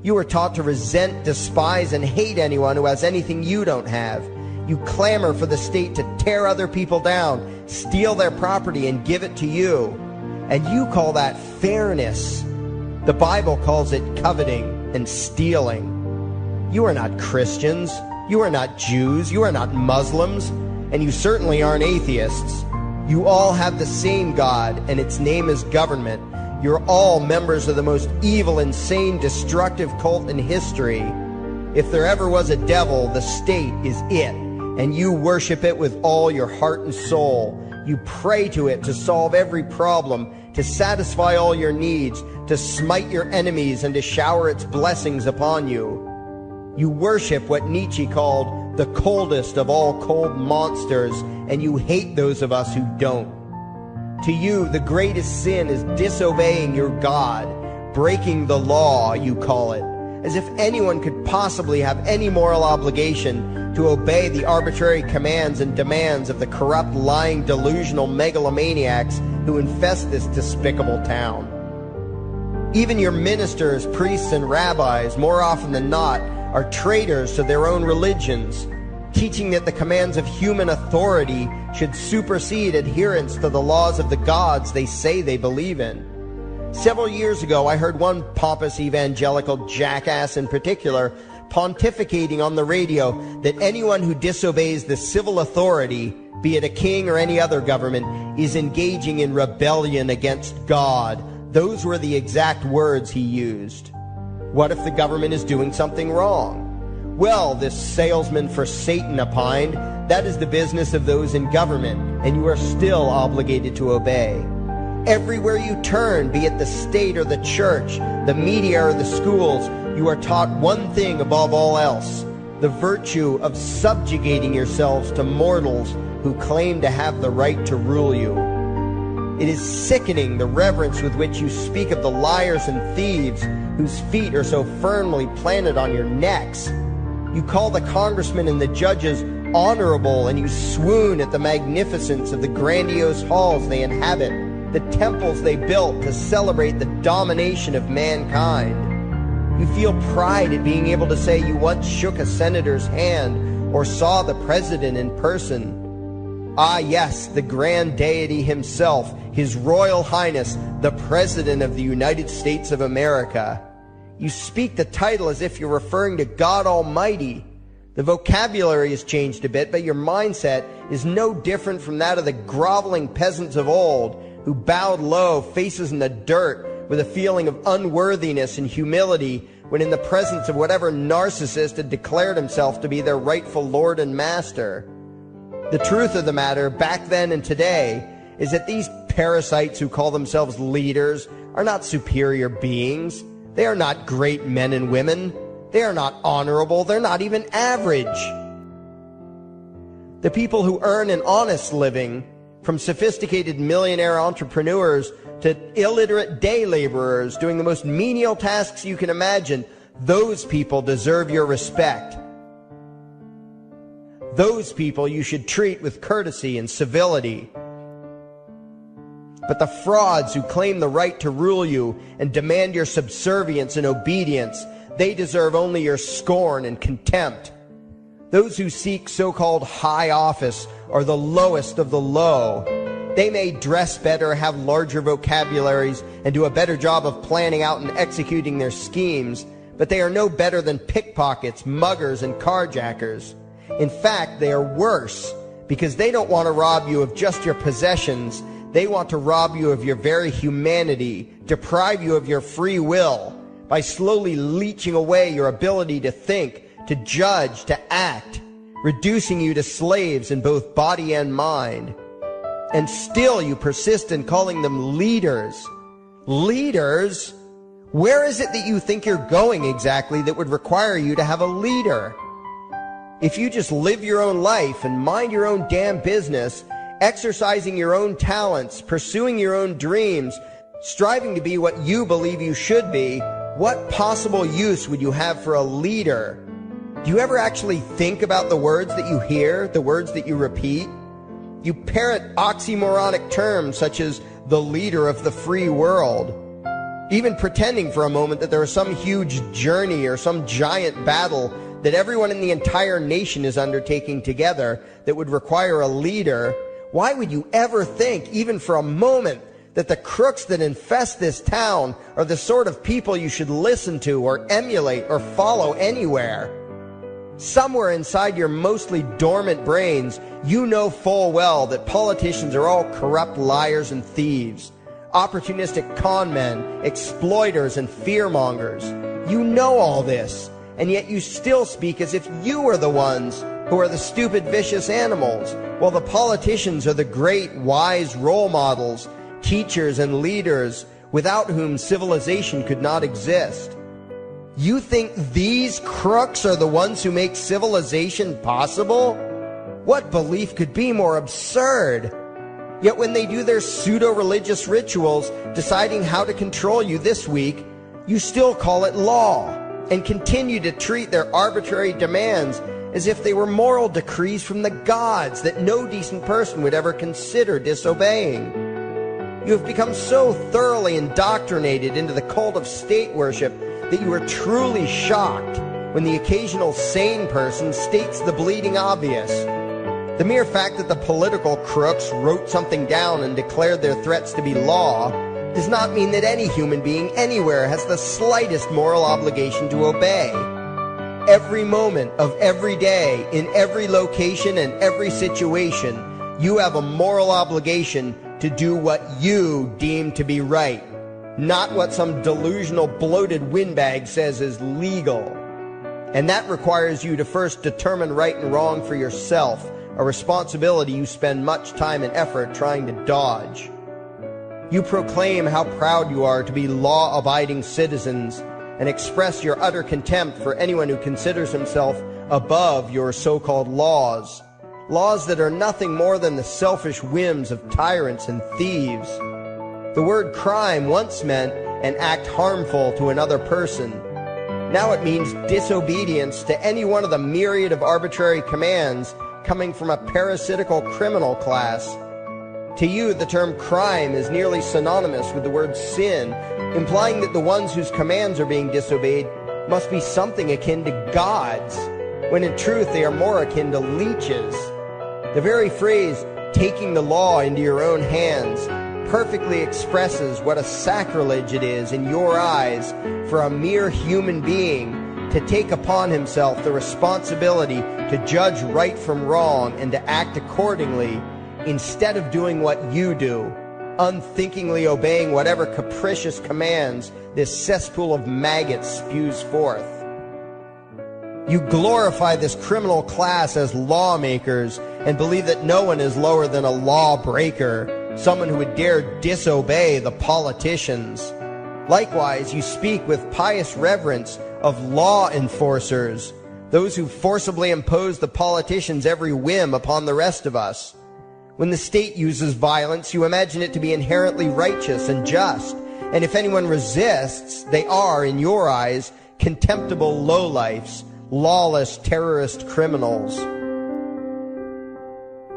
You are taught to resent, despise, and hate anyone who has anything you don't have. You clamor for the state to tear other people down, steal their property, and give it to you. And you call that fairness. The Bible calls it coveting and stealing. You are not Christians. You are not Jews. You are not Muslims. And you certainly aren't atheists. You all have the same God, and its name is government. You're all members of the most evil, insane, destructive cult in history. If there ever was a devil, the state is it. And you worship it with all your heart and soul. You pray to it to solve every problem, to satisfy all your needs, to smite your enemies, and to shower its blessings upon you. You worship what Nietzsche called the coldest of all cold monsters, and you hate those of us who don't. To you, the greatest sin is disobeying your God, breaking the law, you call it, as if anyone could possibly have any moral obligation to obey the arbitrary commands and demands of the corrupt, lying, delusional megalomaniacs who infest this despicable town. Even your ministers, priests, and rabbis, more often than not, are traitors to their own religions, teaching that the commands of human authority should supersede adherence to the laws of the gods they say they believe in. Several years ago, I heard one pompous evangelical jackass in particular pontificating on the radio that anyone who disobeys the civil authority, be it a king or any other government, is engaging in rebellion against God. Those were the exact words he used. What if the government is doing something wrong? Well, this salesman for Satan opined, that is the business of those in government, and you are still obligated to obey. Everywhere you turn, be it the state or the church, the media or the schools, you are taught one thing above all else, the virtue of subjugating yourselves to mortals who claim to have the right to rule you. It is sickening the reverence with which you speak of the liars and thieves whose feet are so firmly planted on your necks. You call the congressmen and the judges honorable, and you swoon at the magnificence of the grandiose halls they inhabit, the temples they built to celebrate the domination of mankind. You feel pride at being able to say you once shook a senator's hand or saw the president in person. Ah, yes, the grand deity himself, His Royal Highness, the President of the United States of America. You speak the title as if you're referring to God Almighty. The vocabulary has changed a bit, but your mindset is no different from that of the groveling peasants of old who bowed low, faces in the dirt, with a feeling of unworthiness and humility when in the presence of whatever narcissist had declared himself to be their rightful lord and master. The truth of the matter, back then and today, is that these parasites who call themselves leaders are not superior beings. They are not great men and women. They are not honorable. They're not even average. The people who earn an honest living, from sophisticated millionaire entrepreneurs to illiterate day laborers doing the most menial tasks you can imagine, those people deserve your respect. Those people you should treat with courtesy and civility. But the frauds who claim the right to rule you and demand your subservience and obedience, they deserve only your scorn and contempt. Those who seek so-called high office are the lowest of the low. They may dress better, have larger vocabularies, and do a better job of planning out and executing their schemes, but they are no better than pickpockets, muggers, and carjackers. In fact, they are worse, because they don't want to rob you of just your possessions. They want to rob you of your very humanity, deprive you of your free will, by slowly leeching away your ability to think, to judge, to act, reducing you to slaves in both body and mind. And still you persist in calling them leaders. Leaders? Where is it that you think you're going exactly that would require you to have a leader? If you just live your own life and mind your own damn business, exercising your own talents, pursuing your own dreams, striving to be what you believe you should be, what possible use would you have for a leader? Do you ever actually think about the words that you hear, the words that you repeat? You parrot oxymoronic terms such as the leader of the free world, even pretending for a moment that there is some huge journey or some giant battle that everyone in the entire nation is undertaking together that would require a leader. Why would you ever think, even for a moment, that the crooks that infest this town are the sort of people you should listen to or emulate or follow anywhere? Somewhere inside your mostly dormant brains, you know full well that politicians are all corrupt liars and thieves, opportunistic con men, exploiters, and fearmongers. You know all this, and yet you still speak as if you are the ones who are the stupid, vicious animals, while the politicians are the great, wise role models, teachers, and leaders without whom civilization could not exist. You think these crooks are the ones who make civilization possible? What belief could be more absurd? Yet when they do their pseudo-religious rituals, deciding how to control you this week, you still call it law, and continue to treat their arbitrary demands as if they were moral decrees from the gods that no decent person would ever consider disobeying. You have become so thoroughly indoctrinated into the cult of state worship that you are truly shocked when the occasional sane person states the bleeding obvious. The mere fact that the political crooks wrote something down and declared their threats to be law does not mean that any human being anywhere has the slightest moral obligation to obey. Every moment of every day, in every location and every situation, you have a moral obligation to do what you deem to be right, not what some delusional bloated windbag says is legal. And that requires you to first determine right and wrong for yourself, a responsibility you spend much time and effort trying to dodge. You proclaim how proud you are to be law-abiding citizens and express your utter contempt for anyone who considers himself above your so-called laws, laws that are nothing more than the selfish whims of tyrants and thieves. The word crime once meant an act harmful to another person. Now it means disobedience to any one of the myriad of arbitrary commands coming from a parasitical criminal class. To you, the term crime is nearly synonymous with the word sin, implying that the ones whose commands are being disobeyed must be something akin to gods, when in truth they are more akin to leeches. The very phrase, taking the law into your own hands, perfectly expresses what a sacrilege it is in your eyes for a mere human being to take upon himself the responsibility to judge right from wrong and to act accordingly, instead of doing what you do, unthinkingly obeying whatever capricious commands this cesspool of maggots spews forth. You glorify this criminal class as lawmakers and believe that no one is lower than a lawbreaker, someone who would dare disobey the politicians. Likewise, you speak with pious reverence of law enforcers, those who forcibly impose the politicians' every whim upon the rest of us. When the state uses violence, you imagine it to be inherently righteous and just, and if anyone resists, they are, in your eyes, contemptible lowlifes, lawless terrorist criminals.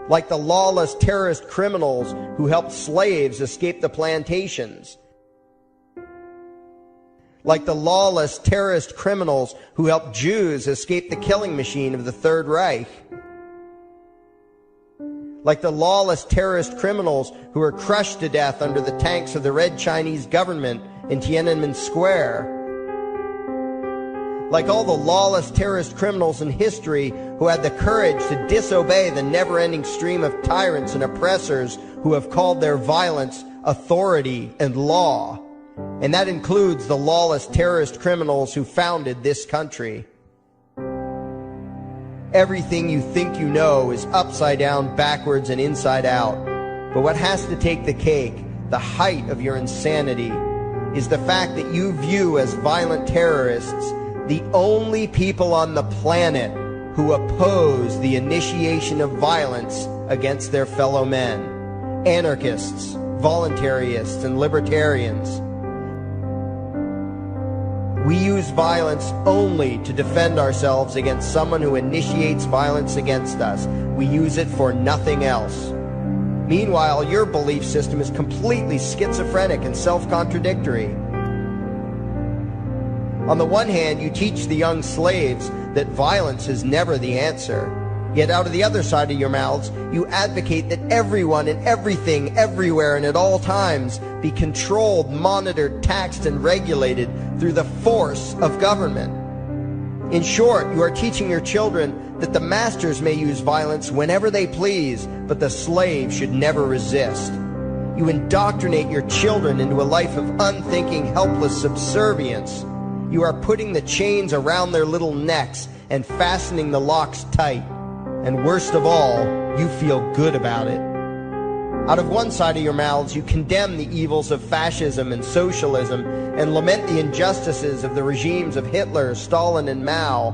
like the lawless terrorist criminals who helped slaves escape the plantations, like the lawless terrorist criminals who helped Jews escape the killing machine of the Third Reich, like the lawless terrorist criminals who were crushed to death under the tanks of the Red Chinese government in Tiananmen Square, like all the lawless terrorist criminals in history who had the courage to disobey the never-ending stream of tyrants and oppressors who have called their violence authority and law. And that includes the lawless terrorist criminals who founded this country. Everything you think you know is upside down, backwards, and inside out. But what has to take the cake, the height of your insanity, is the fact that you view as violent terrorists the only people on the planet who oppose the initiation of violence against their fellow men. Anarchists, voluntarists, and libertarians. We use violence only to defend ourselves against someone who initiates violence against us. We use it for nothing else. Meanwhile, your belief system is completely schizophrenic and self-contradictory. On the one hand, you teach the young slaves that violence is never the answer. Yet out of the other side of your mouths, you advocate that everyone and everything, everywhere and at all times be controlled, monitored, taxed, and regulated through the force of government. In short, you are teaching your children that the masters may use violence whenever they please, but the slave should never resist. You indoctrinate your children into a life of unthinking, helpless subservience. You are putting the chains around their little necks and fastening the locks tight. And worst of all, you feel good about it. Out of one side of your mouths, you condemn the evils of fascism and socialism and lament the injustices of the regimes of Hitler, Stalin, and Mao.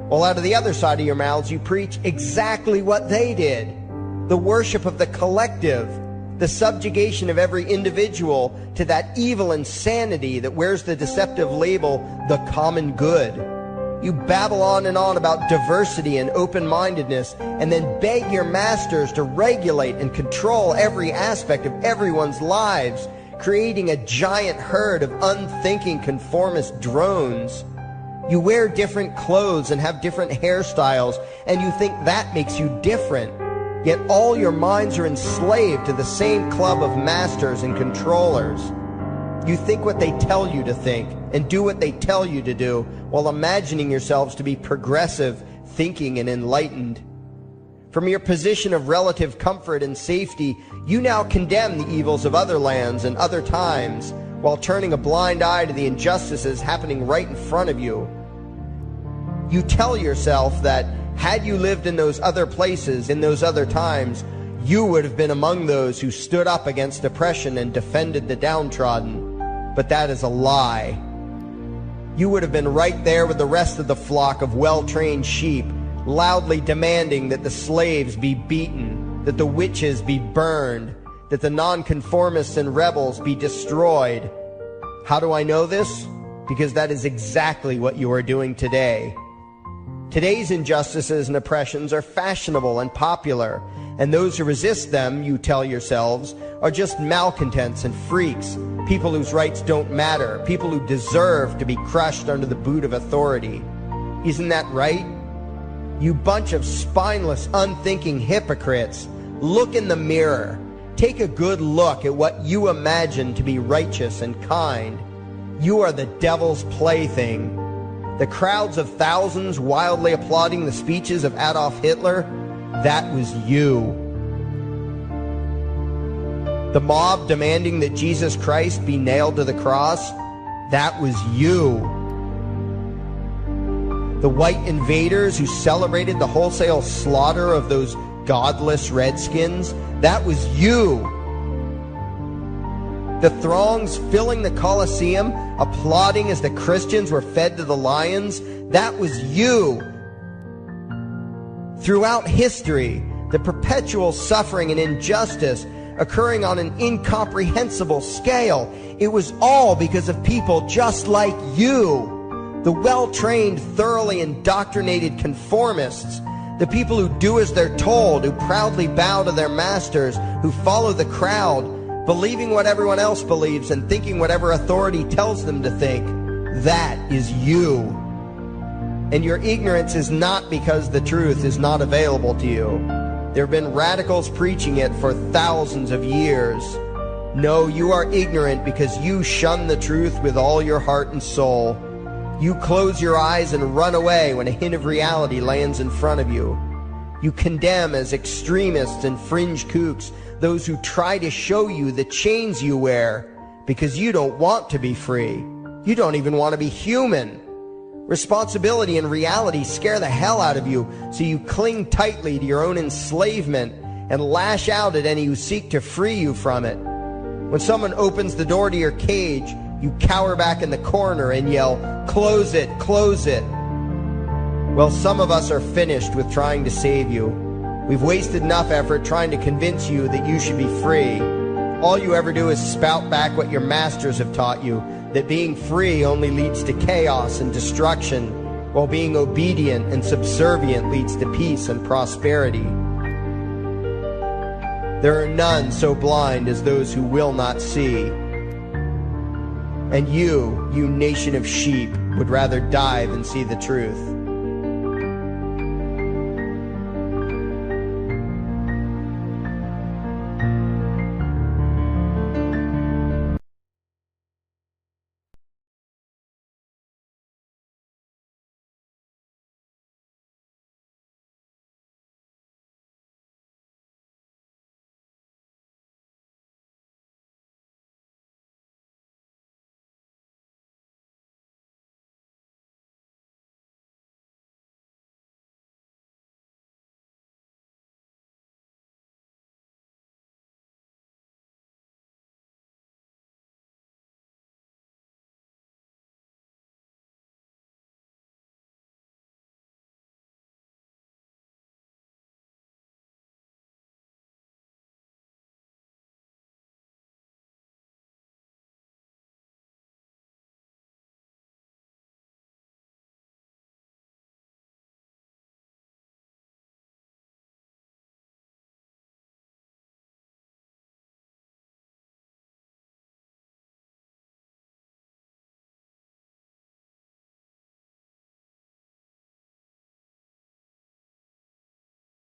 While out of the other side of your mouths, you preach exactly what they did. The worship of the collective, the subjugation of every individual to that evil insanity that wears the deceptive label, the common good. You babble on and on about diversity and open-mindedness, and then beg your masters to regulate and control every aspect of everyone's lives, creating a giant herd of unthinking conformist drones. You wear different clothes and have different hairstyles, and you think that makes you different. Yet all your minds are enslaved to the same club of masters and controllers. You think what they tell you to think and do what they tell you to do while imagining yourselves to be progressive, thinking, and enlightened. From your position of relative comfort and safety, you now condemn the evils of other lands and other times while turning a blind eye to the injustices happening right in front of you. You tell yourself that had you lived in those other places, in those other times, you would have been among those who stood up against oppression and defended the downtrodden. But that is a lie. You would have been right there with the rest of the flock of well-trained sheep, loudly demanding that the slaves be beaten, that the witches be burned, that the nonconformists and rebels be destroyed. How do I know this? Because that is exactly what you are doing today. Today's injustices and oppressions are fashionable and popular, and those who resist them, you tell yourselves, are just malcontents and freaks, people whose rights don't matter, people who deserve to be crushed under the boot of authority. Isn't that right? You bunch of spineless, unthinking hypocrites, look in the mirror. Take a good look at what you imagine to be righteous and kind. You are the devil's plaything. The crowds of thousands wildly applauding the speeches of Adolf Hitler, that was you. The mob demanding that Jesus Christ be nailed to the cross, that was you. The white invaders who celebrated the wholesale slaughter of those godless redskins, that was you. The throngs filling the Colosseum, applauding as the Christians were fed to the lions, that was you. Throughout history, the perpetual suffering and injustice occurring on an incomprehensible scale, it was all because of people just like you. The well-trained, thoroughly indoctrinated conformists, The people who do as they're told, who proudly bow to their masters, who follow the crowd, believing what everyone else believes and thinking whatever authority tells them to think. That is you. And your ignorance is not because the truth is not available to you. There have been radicals preaching it for thousands of years. No, you are ignorant because you shun the truth with all your heart and soul. You close your eyes and run away when a hint of reality lands in front of you. You condemn as extremists and fringe kooks those who try to show you the chains you wear because you don't want to be free. You don't even want to be human. Responsibility and reality scare the hell out of you, so you cling tightly to your own enslavement and lash out at any who seek to free you from it. When someone opens the door to your cage, you cower back in the corner and yell, "Close it, close it." Well, some of us are finished with trying to save you. We've wasted enough effort trying to convince you that you should be free. All you ever do is spout back what your masters have taught you, that being free only leads to chaos and destruction, while being obedient and subservient leads to peace and prosperity. There are none so blind as those who will not see. And you nation of sheep, would rather die than see the truth.